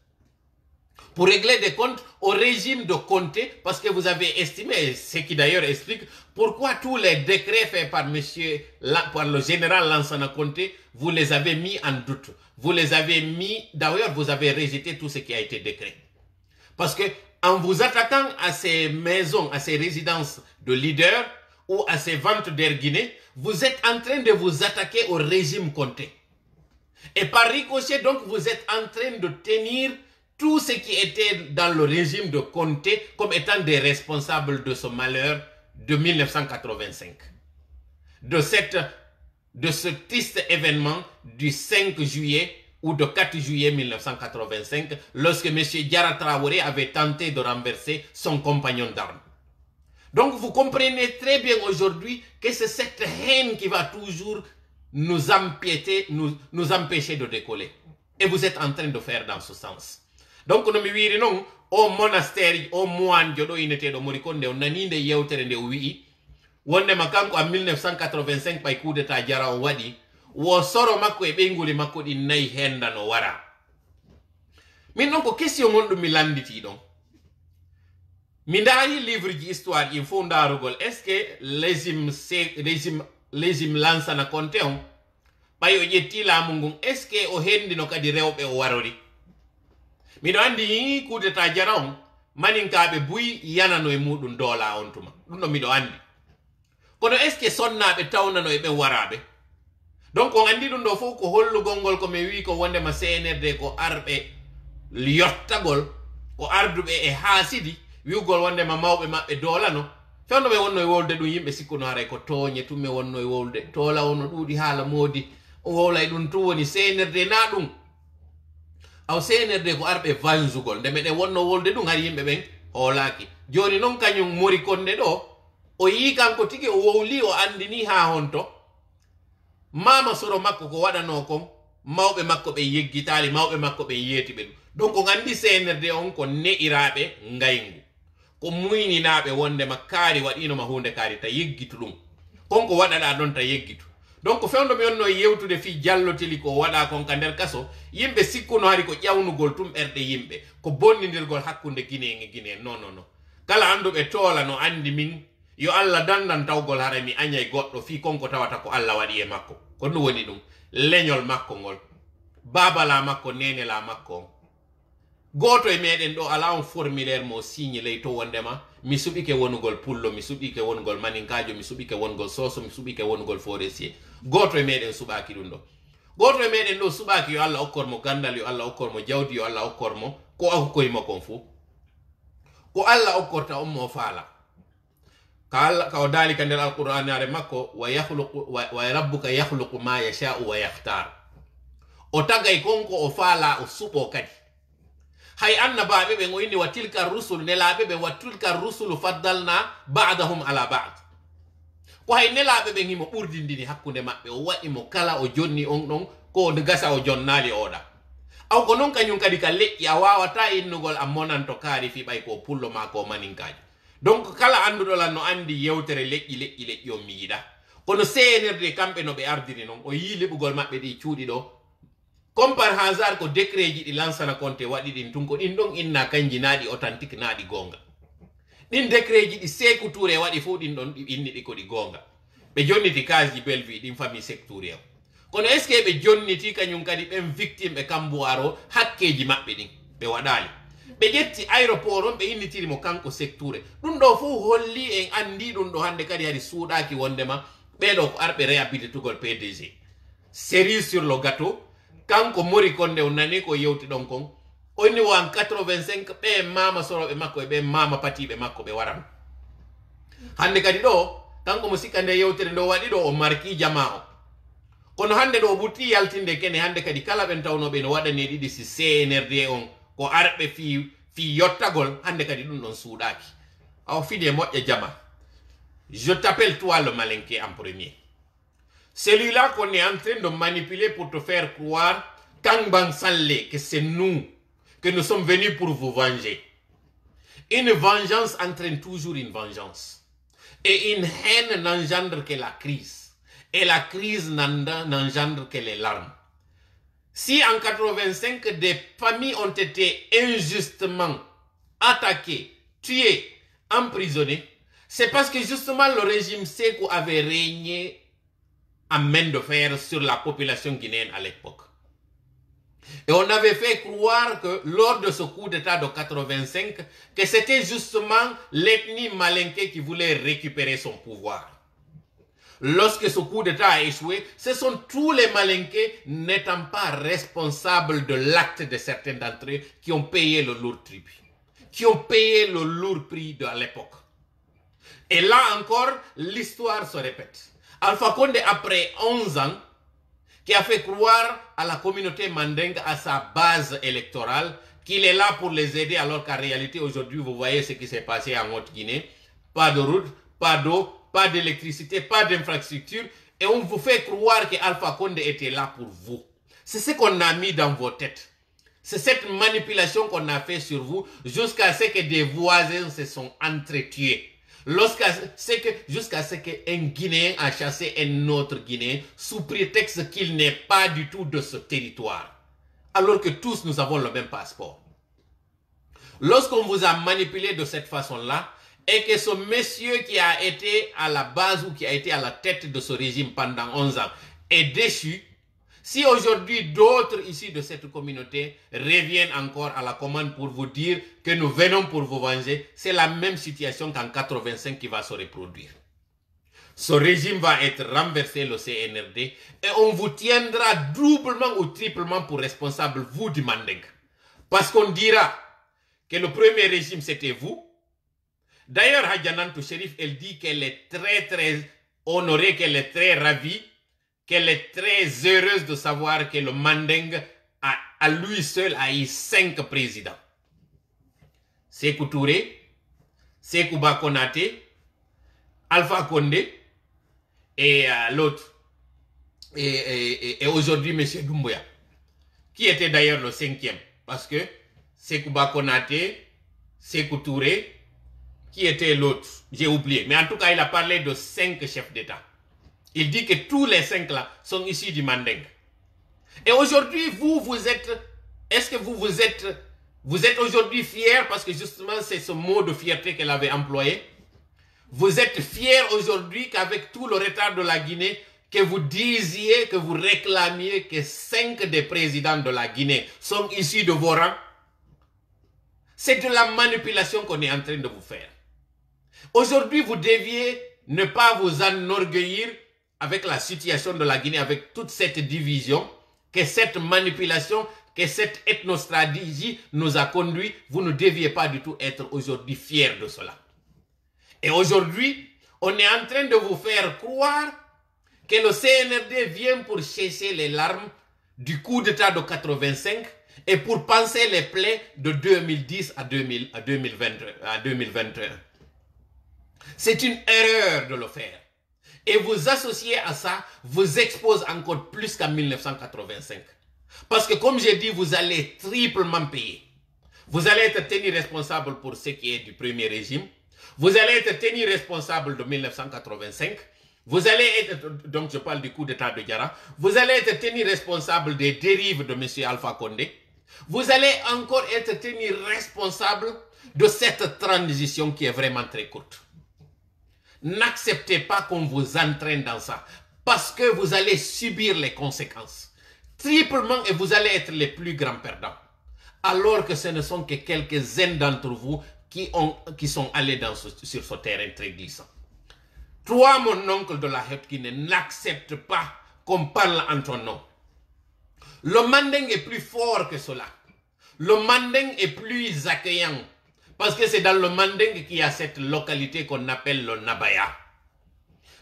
Pour régler des comptes au régime de Conté, parce que vous avez estimé, ce qui d'ailleurs explique pourquoi tous les décrets faits par le général Lansana Conté, vous les avez mis en doute. Vous les avez mis, d'ailleurs vous avez rejeté tout ce qui a été décret. Parce que en vous attaquant à ces maisons, à ces résidences de leaders ou à ces ventes d'Air Guinée, vous êtes en train de vous attaquer au régime Conté. Et par ricochet, donc, vous êtes en train de tenir tout ce qui était dans le régime de Conté comme étant des responsables de ce malheur de 1985. De ce triste événement du 5 juillet ou de 4 juillet 1985, lorsque M. Diarra Traoré avait tenté de renverser son compagnon d'armes. Donc vous comprenez très bien aujourd'hui que c'est cette haine qui va toujours nous empiéter, nous empêcher de décoller. Et vous êtes en train de faire dans ce sens. Donc no mi wiri non au monastère au moine jodo inete do morikonde on nani nde yewtere nde wi wonde makanko en 1985 pay coup d'état Diarra on wadi wo soro makko e benguli makko di nay henda no wara. Min non ko question gondu mi landiti don. Mi ndari livre ji histoire il faut ndarugol est-ce que régime lansana Conté on pay o jetti laamu ngun est-ce que o hendino kadi rewbe o warori. Miɗo andi coup d'état Diarra on maninkaɓe buy yanano e muɗum doola on tuma ɗum ɗo miɗo andi kono est ce que sonnaɓe tawnano e ɓe waraɓe donc on andi ɗum ɗo fof ko hollugol ngol komi wi ko wondema CNRD ko arɓe yottagol ko arduɓe e haasidi wiwgol wondema mawɓe maɓɓe doolano fewno ɓe wonno e wolde ɗum yimɓe sikkuno haray ko tooñe tumme wonno e wolde toola ono ɗuuɗi haala moodi o wowlay ɗum tun woni CNRD na ɗum aw CNRD ko arɓe vanjugol nde meɗen wonno wolde ɗum har yimɓe ɓen hoolaki joni noon kañum mori konde ɗo o yi kanko tigi o wowli o andini ha honto mama soro makko ko waɗano kon mawɓe makko ɓe yeggitali mawɓe makko ɓe yeeti ɓe ɗum donc on andi CNRD on ko ne'iraɓe ngaygu ko muyninaɓe wondema kaari waɗinoma hunde kaari ta yeggitu ɗum konko waɗaɗa ɗon ta yeggitu donc fewndo mi wonno yewtude fi jallotili ko waɗa kon ka nder kaso yimɓe sikkuno hari ko ƴawnugol tum ɓerɗe yimɓe ko bonnidirgol hakkunde Guinée e Guinée non non non kala anduɓe toola no andi min yo Allah dandan tawgol hara mi añay goɗɗo fi konko tawata ko Allah waɗi e makko ko ɗum woni ɗum leñol makko ngol babala makko nenela makko goto e meɗen ɗo ala on formulaire mo signe ley to wondema mi suɓike wonugol pullo mi suɓike wonugol maninkajo mi suɓike wonugol soso mi suɓike wonugol forestier goto e meɗen suɓaki ɗum ɗo goto e meɗen ɗo suɓaki yo Allah okkormo gandal yo Allah okkormo jawdi yo Allah okkormo ko hokkoymo kon fo ko Allah okkorta on mo faala ka o daali ka nder alqur'an are makko wa rabbuka yakhluqu ma yasha'u wa yakhtar o tagay konko o faala o suɓo kadi hay annabaɓe ɓe o inni wa tilka rusul nelaɓe ɓe wa tilka rusulu faddalna ba'dahum ala ba'd ko hay nelaɓe ɓen himo ɓurdindini hakkunde maɓɓe o waɗimo kala o jonni on ɗon ko gasa o jonnali oɗa aw ko noon kañum kadi ka leƴƴi a wawata innugol a monanto kaari fi ɓay ko pullo ma ko maninkaji donc kala anduɗolan no andi yewtere leƴƴi on mi yiɗa kono CNRD kamɓe no ɓe ardiri noon o yi liɓugol maɓɓe ɗi cuuɗi ɗo comme par hasard ko décret ji ɗi lansana Conté waɗi ɗin tun ko ɗin ɗon inna kanji naaɗi authentique naaɗi gonga ɗin décret ji ɗi Sékou Touré waɗi fo ɗin ɗon ɗi inni ɗi ko ɗi gonga ɓe jonniti kaji Belleville ɗin famille Sékou Touré o kono est ce que ɓe jonniti kañum kadi ɓen victime ɓe Kamboire o hakkeji maɓɓe ɗin ɓe waɗali ɓe ƴetti aéroport on ɓe innitirimo kanko Sékou Touré ɗum ɗo fo holli en andi ɗum ɗo hande kadi hari suuɗaki wondema ɓeɗo ko arɓe réhabilitugol PDG cerise sur le gâteau kanko mori konde o nani ko yewti ɗon kon onni wo en 85 ɓe mama soroɓe makko e ɓe mama patiɓe makko ɓe waran hande kadi ɗo kanko mo sikka nde yewtere ndo waɗi ɗo o marki jama o kono hande ɗo o ɓurti yaltinde kene hande kadi kala ɓen tawnoɓe no waɗani ɗiɗi si CNRD on ko arɓe fi yottagol hande kadi ɗum ɗon suuɗaki aw fide moƴƴa jama je t'appelle toi le malinqué en premier. Celui-là qu'on est en train de manipuler pour te faire croire, Kangban Salé, que c'est nous, que nous sommes venus pour vous venger. Une vengeance entraîne toujours une vengeance. Et une haine n'engendre que la crise. Et la crise n'engendre que les larmes. Si en 85, des familles ont été injustement attaquées, tuées, emprisonnées, c'est parce que justement le régime Sékou avait régné en main de fer sur la population guinéenne à l'époque. Et on avait fait croire que lors de ce coup d'état de 85, que c'était justement l'ethnie malinké qui voulait récupérer son pouvoir. Lorsque ce coup d'État a échoué, ce sont tous les Malinqués n'étant pas responsables de l'acte de certains d'entre eux qui ont payé le lourd tribut, qui ont payé le lourd prix de l'époque. Et là encore, l'histoire se répète. Alpha Condé, après 11 ans, qui a fait croire à la communauté mandingue, à sa base électorale, qu'il est là pour les aider, alors qu'en réalité, aujourd'hui, vous voyez ce qui s'est passé en Haute-Guinée. Pas de route, pas d'eau, pas d'électricité, pas d'infrastructure. Et on vous fait croire que Alpha Condé était là pour vous. C'est ce qu'on a mis dans vos têtes. C'est cette manipulation qu'on a fait sur vous jusqu'à ce que des voisins se sont entretués. Jusqu'à ce qu'un Guinéen a chassé un autre Guinéen sous prétexte qu'il n'est pas du tout de ce territoire. Alors que tous nous avons le même passeport. Lorsqu'on vous a manipulé de cette façon-là, et que ce monsieur qui a été à la base ou qui a été à la tête de ce régime pendant 11 ans est déchu, si aujourd'hui d'autres issus de cette communauté reviennent encore à la commande pour vous dire que nous venons pour vous venger, c'est la même situation qu'en 85 qui va se reproduire. Ce régime va être renversé, le CNRD, et on vous tiendra doublement ou triplement pour responsable, vous du Manding. Parce qu'on dira que le premier régime c'était vous. D'ailleurs, Hadjanantou Chérif, elle dit qu'elle est très honorée, qu'elle est très ravie, qu'elle est très heureuse de savoir que le Manding, à lui seul, a eu 5 présidents. Sékou Touré, Sékou Konaté, Alpha Condé et l'autre. Et aujourd'hui, M. Doumbouya, qui était d'ailleurs le 5e. Parce que Sékou Konaté, Sékou Touré, qui était l'autre? J'ai oublié. Mais en tout cas, il a parlé de 5 chefs d'État. Il dit que tous les 5 là sont issus du Manding. Et aujourd'hui, vous êtes... Est-ce que vous êtes aujourd'hui fiers parce que justement, c'est ce mot de fierté qu'elle avait employé? Vous êtes fiers aujourd'hui qu'avec tout le retard de la Guinée, que vous disiez, que vous réclamiez que 5 des présidents de la Guinée sont issus de vos rangs? C'est de la manipulation qu'on est en train de vous faire. Aujourd'hui, vous deviez ne pas vous enorgueillir avec la situation de la Guinée, avec toute cette division, que cette manipulation, que cette ethnostratégie nous a conduit. Vous ne deviez pas du tout être aujourd'hui fiers de cela. Et aujourd'hui, on est en train de vous faire croire que le CNRD vient pour chasser les larmes du coup d'État de 85 et pour panser les plaies de 2010 à 2021. C'est une erreur de le faire. Et vous associer à ça vous expose encore plus qu'en 1985. Parce que comme j'ai dit, vous allez triplement payer. Vous allez être tenu responsable pour ce qui est du premier régime. Vous allez être tenu responsable de 1985. Vous allez être, donc je parle du coup d'État de Diarra. Vous allez être tenu responsable des dérives de M. Alpha Condé. Vous allez encore être tenu responsable de cette transition qui est vraiment très courte. N'acceptez pas qu'on vous entraîne dans ça, parce que vous allez subir les conséquences triplement et vous allez être les plus grands perdants. Alors que ce ne sont que quelques-uns d'entre vous qui sont allés sur ce terrain très glissant. Toi, mon oncle de la Haute-Guinée, n'accepte pas qu'on parle en ton nom. Le Manding est plus fort que cela. Le Manding est plus accueillant. Parce que c'est dans le Manding qu'il y a cette localité qu'on appelle le Nabaya.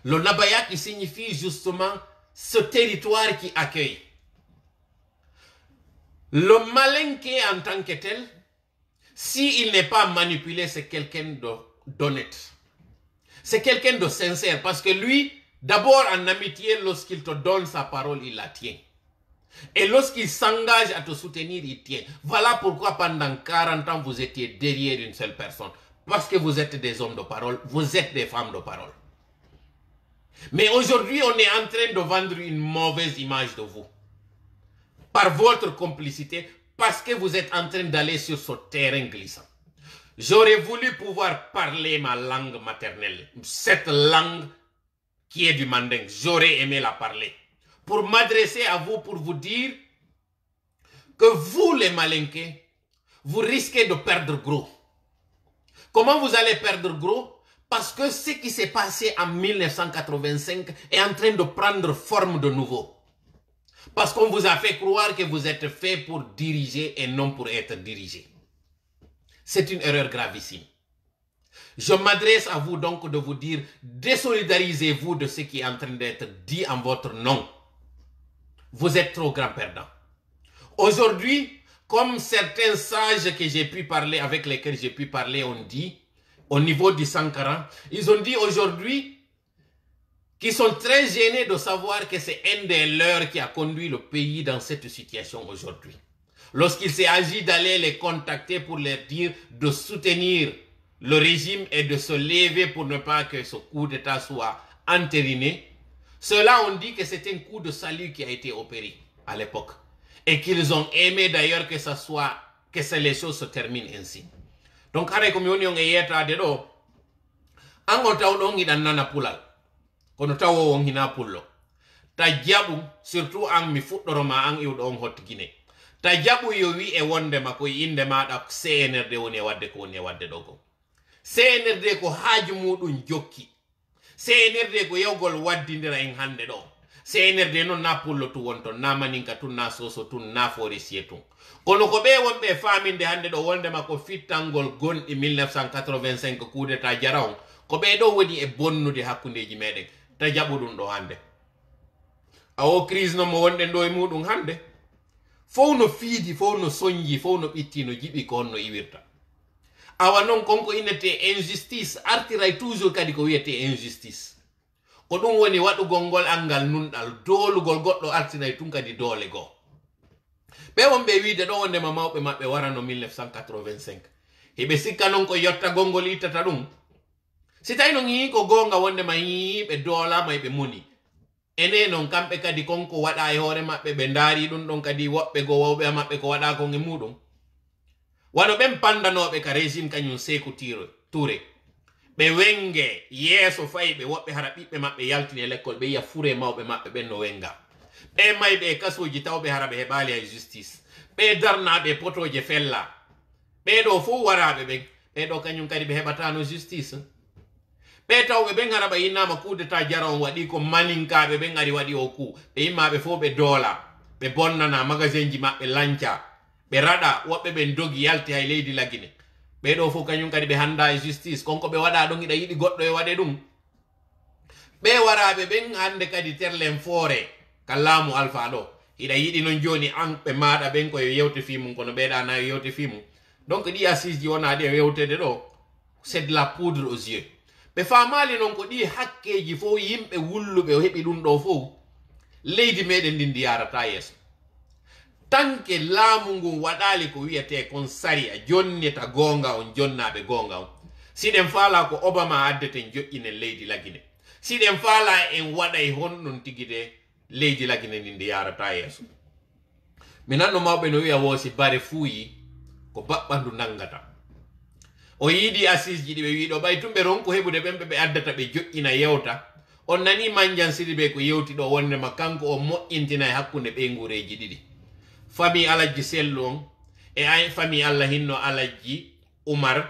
Le Nabaya qui signifie justement ce territoire qui accueille. Le Malinké en tant que tel, s'il n'est pas manipulé, c'est quelqu'un d'honnête. C'est quelqu'un de sincère. Parce que lui, d'abord en amitié, lorsqu'il te donne sa parole, il la tient. Et lorsqu'il s'engage à te soutenir, il tient. Voilà pourquoi pendant 40 ans, vous étiez derrière une seule personne. Parce que vous êtes des hommes de parole, vous êtes des femmes de parole. Mais aujourd'hui, on est en train de vendre une mauvaise image de vous. Par votre complicité, parce que vous êtes en train d'aller sur ce terrain glissant. J'aurais voulu pouvoir parler ma langue maternelle. Cette langue qui est du Manding, j'aurais aimé la parler. Pour m'adresser à vous, pour vous dire que vous, les Malinqués, vous risquez de perdre gros. Comment vous allez perdre gros? Parce que ce qui s'est passé en 1985 est en train de prendre forme de nouveau. Parce qu'on vous a fait croire que vous êtes fait pour diriger et non pour être dirigé. C'est une erreur gravissime. Je m'adresse à vous donc de vous dire, désolidarisez-vous de ce qui est en train d'être dit en votre nom. Vous êtes trop grand perdant. Aujourd'hui, comme certains sages que j'ai pu parler, avec lesquels j'ai pu parler, ont dit, au niveau du Sankara, ils ont dit aujourd'hui qu'ils sont très gênés de savoir que c'est un des leurs qui a conduit le pays dans cette situation aujourd'hui. Lorsqu'il s'est agi d'aller les contacter pour leur dire de soutenir le régime et de se lever pour ne pas que ce coup d'État soit entériné, ceux-là ont dit que c'est un coup de salut qui a été opéré à l'époque. Et qu'ils ont aimé d'ailleurs que ça soit, que les choses se terminent ainsi. Donc, comme on est de do, ango taw do ngi dan nana pulal, kono tawo on hina pullo. Ta jabu, surtout ang mi fuddoroma ang iwdo on hot gine. Ta jabu yo wi e wonde mako inde maɗa CNRD woni wadde ko woni wadde dogo. CNRD ko haaju muɗum jokki. CNRD ko yewgol waddindira en hande do. CNRD non na pullo tu wonton, na maninka tun, na soso tun, na forestier tun. Kono ko be wonbe faminde hande do wonde mako fittangol gondi 1985 coup d'état jaraw ko be do woni e bonnude hakkundeji meden ta jabudun do hande awo crise no mo wonde do e mudum hande fo no fiidi fo no sonji fo no bitti no jibi ko no iwirta awa non konko inete injustice artiray toujours kadi ko wiete injustice ko dum woni wadugol gol angal nundal dolugol goddo artiray tun kadi dole go. Be wonbe wiide do wonde mawbe mabbe warano 1985 hebe sikka non ko yotta gongol itata dum si tay non yi ko gonga wonde ma yi be dola may be muni ene non kambe kadi konko wada e hore mabbe be ndari dum don kadi wobbe go wawbe mabbe ko wada ko ngi mudum wano ben pandanobe ka régime kanyum Sékou Touré be wenge yeso fay be wobbe hara bibbe mabbe yaltini l'école be ya fure mawbe mabbe ben no wenga be maybe kasoji tawbe harabe hebali ay justice be darnabe potoje fella be do fu warabe be do kanyum kadi be hebata no justice be tawbe be ngara ba inama coup d'état jaron wadi ko maninkabe be ngari wadi o coup be imabe fo be dola be bonnana magasin ji mabbe lancha be rada wobbe be dogi yalti hay leydi lagine be do fu kanyum kadi be handa e justice konko be wada do ngida yidi goddo e wade dum be warabe be hande kadi terlen fore kalamu alfa do ida yidi non joni an be mada ben ko yewte fimu kono be da na yewte fimu donc di assise ji wona de yewte de do c'est de la poudre aux yeux be famali non ko di hakkeji fo yimbe wullube o hebi dum do fo leydi meden din diyarata yeso tanke laamu ngu wadali ko wiyete kon saria jonneta gonga on jonnabe gonga on siden fala ko Obama addete jo'ine leydi lagine siden fala en waday honnon tigide leydi lagine ndi yarata yeso minanno mawbe no wiya wosi bare fuyi ko babbandu nangata o yidi assise ji be wido bay tumbe ronko hebude bembe be addata be jo'ina yewta on nani manjan sidi be ko yewti do wonde makanko o mo'intina hakkunde be ngureji didi fami alaji sellon e ay fami Allah hinno alaji Umar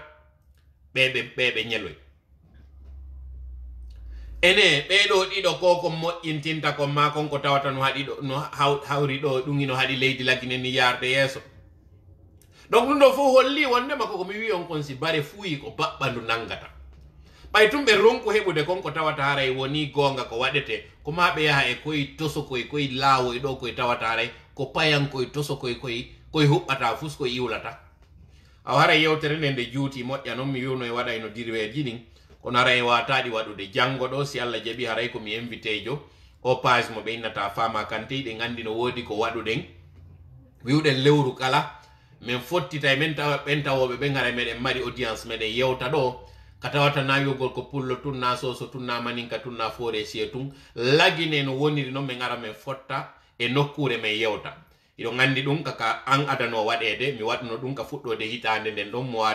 bebe nyeloy ene bedo dido koko mo'intinta ko ma konko tawata no hadi do no hawri do dungi no hadi leydi lagine ni yarde yeso donc ndo fo holli wonde mako ko mi wi on kon si bare fuyi ko babbandu nangata bay tumbe ronko hebude konko tawata haray woni gonga ko wadete ko mabe yaha e koy toso koy lawo e do koy tawata haray ko payan koy toso koy hubbata fus koy iwlata aw haray yewtere nde juuti modya non mi wiwno e wada no dirwe jinin kono haray watadi wadude jango do si Allah jabi haray ko mi invité jo o page mo be innata Fama Kanté de ngandi no wodi ko waduden wiwden lewru kala men fottita men tawa bentawobe be ngara meden mari audience meden yewta do katawata nawiyogol ko pullo tunna soso tunna maninka tunna fore sietun lagine no woniri no men ngara men fotta e nokkure men yewta ido ngandi dum kaka an adano wadede mi wadno dum ka fuddode hitande den don mois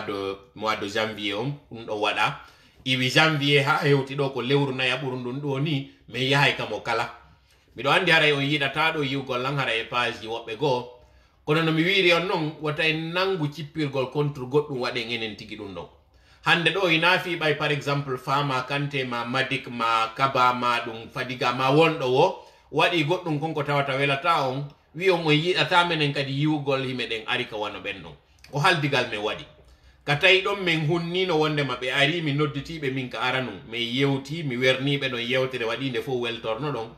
de janvier on do wada iwi janvier ha hewti do ko lewru na yaburundun do ni me yahay kamo kala mi do andi haray o yidata do yiwgol lan haray page wobbe go kono no mi wiri on non wata en nangu cippirgol contre goddum wade ngenen tigi dum do hande ɗo inafi ɓay par exemple Fama Kante ma Madik ma Kaba ma ɗum Fadiga ma wonɗo wo waɗi goɗɗum konko tawata welata on wi on yiɗata menen kadi yiwugol himɓe ɗen ari ka wano ɓen ɗon ko haldigal men waɗi ka tawi ɗon min hunnino wondema ɓe ari mi nodditiɓe min ka ara num min yewti mi werniɓe ɗon yewtere waɗinde fof weltorno ɗon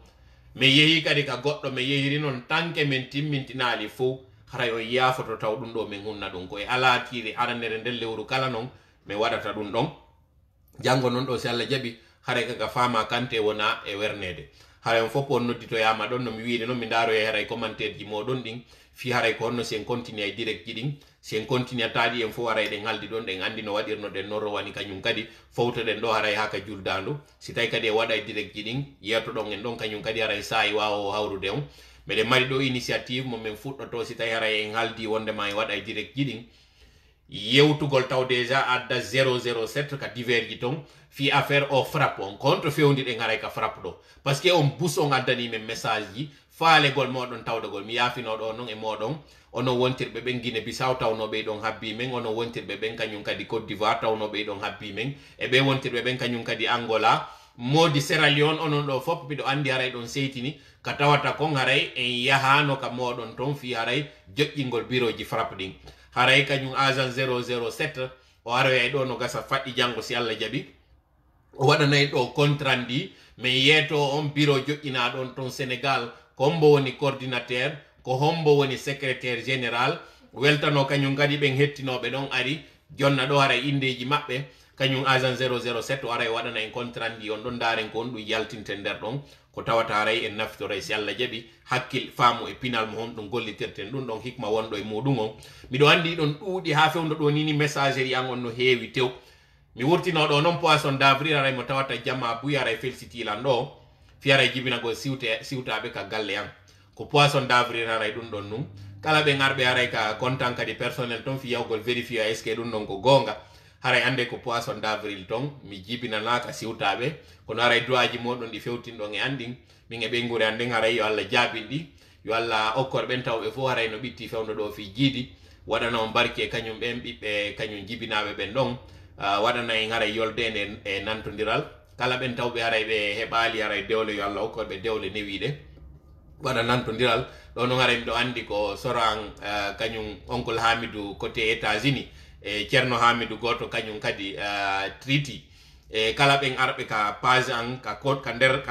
mi yehi kadi ka goɗɗo mi yehiri noon tanke min timmintinali fof haray on yaafoto taw ɗum ɗo min hunna ɗum koye alatiri arandere nden lewru kala noon mi waɗata ɗum ɗon janngo noon ɗo si Allah jaɓi haray kaga Fama Kante wona e wernede haray on fof on nodditoyama ɗon no mi wiide noon mi ndaroye haray commentaire ji moɗon ɗin fi haray ko honno si en continue ay direct ji ɗin si en continue taɗi en fof haray ɗen haldi ɗon ɗen andi no waɗirno ɗen non rowani kañum kadi fawtoɗen ɗo haray ha ka juldandu si tawi kadi e waɗa e direct ji ɗin yetoɗon en ɗon kañum kadi haray saayi wawo hawrude on meɗen mari ɗo initiative mo min fuɗɗoto si tawi haray en haldi wondema e waɗa e direct ji ɗin yewtugol taw déjà adda 007 ka divers ji ton fi affaire o frappe on konto fewndi ɗen haray ka frappe ɗo par ce que on bus on addani men message ji faalegol moɗon tawdegol mi yafinoɗo noon e moɗon onon wontirɓe ɓen Guinée Bissau tawnoɓe ɗon habbi men onon wontirɓe ɓen kañum kadi Côte d'Ivoire tawnoɓe ɗon habbi men e ɓe wontirɓe ɓen kañum kadi Angola modi Sierra Leone onon ɗo fof mbiɗo andi haray ɗon seytini ka tawata kon haray en yahano ka moɗon ton fi haray joƴƴingol bureau ji frappe ɗin haray kañum agent 007 o aroya ɗo no gasa faɗɗi janngo si Allah jaɓi o waɗanayi ɗo contrat ndi min yeeto on bureau joƴƴinaɗon ton Sénégal ko hombo woni coordinateur ko hombo woni secrétaire général weltano kañum kadi ɓen hettinoɓe ɗon ari jonna ɗo haray indeji maɓɓe kañum agent 007 o aray waɗana en contrat ndi on ɗon daren ko on ɗum yaltinte nder ɗon ko tawata haray en naftoray si Allah jaɓi hakkil faamu e pinal mo honɗum gollitirten ɗum ɗon hikma wonɗo e muɗum on miɗo andi ɗon ɗuuɗi ha fewndo ɗo nini messagerie an on no heewi tew mi wurtinoɗo noon poisson d'avril aray mo tawata jamma buy aray felsitilan ɗo fi aray jibinagol siwtaɓe ka galle an ko poisson d'avril aray ɗum ɗon num kala ɓe arɓe aray ka contant kadi personnel ton fi yawgol vérifié est ce que ɗum ɗon ko gonga haray ande ko poisson d'avril ton mi jibinanaka siwtaɓe kono haray duwaji moɗon ɗi fewtinɗon e andin min e ɓe guri anden haray yo Allah jaabin ɗi yo Allah okkor ɓen tawɓe fof haray no ɓitti fewno ɗo fi jiidi waɗana on barki e kañum ɓen ɓiɓɓe kañum jibinaɓe ɓen ɗon waɗana en haray yoldede e nantodiral kala ɓen tawɓe haray ɓe heɓali haray dewle yo Allah okkorɓe dewle newiɗe waɗa nantodiral ɗo noon haray miɗo andi ko soran kañum oncle Hamidou côté États-Unis e ceerno Hamidou goto kañum kadi triti e kala ɓen arɓe ka page an ka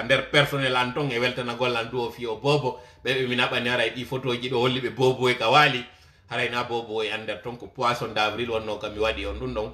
nder personnel an ton e weltanagol an du o fi o bobo ɓeɓe mi naɓani haray ɗi photo ji ɗo holli ɓe bobo e ka waali haray na bobo e ander ton ko poisson d'avril wonno kam mi waɗi on ɗum ɗon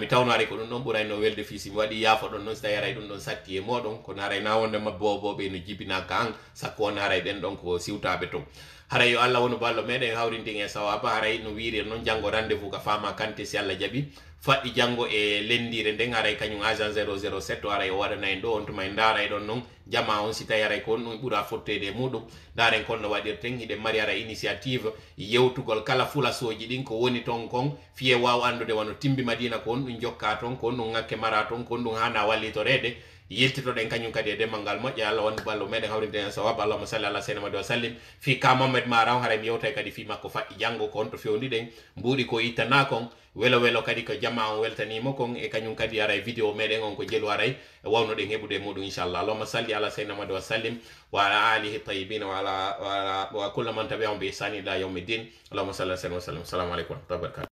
mi tawno haray ko ɗum ɗon ɓurayno welde fisi mi waɗi yaafo ɗon noon so tawi haray ɗum ɗon satti e moɗon kono haray na wondema boboɓe no jibinaka an sakko won haray ɓen ɗon ko siwtaɓe ton haray yo Allah wonu ballo meɗen hawrintin e sawaba haray no wirir noon janngo rendez-vous ka Fama Kante si Allah jaɓi faɗɗi janngo e lendire nden haray kañum agent 007 haray o waɗana en ɗo on tuma en daaray ɗon noon jama on si tawi haray ko on ɗum ɓuura fottede e muɗum daren kon no waɗirten hiɗen mari haray initiative yewtugol kala fulasoji ɗin ko woni ton kon fiye waw andude wano timbi Madina ko on ɗum jokka ton ko on ɗum ŋakke mara ton ko on ɗum hana wallitorede yiltitoɗen kañum kadi e demal ngal moƴƴe Allah wonde ballo meɗen hawrinde en sawab allahumma salli ala sayyidina Muhammad wa sallim fi ka Mamadou Maram haray mi yewtay kadi fi makko faɗɗi janngo ko on to fewniɗen mbuuɗi ko ittana kon welo welo kadi ko jamma on weltanimo kon e kañum kadi haray vidéo meɗen on ko jelu haray wawnoɗen heɓude muɗum inchallah allahumma salli ala sayyidina Muhammad wa sallim wa ala alihi tayyibin wa kulla man tabi'ahum bi ihsan ila yawmiddin allahumma salli ala sayyidina wa sallim assalamu aleykum wa rahmatullahi wa barakatuh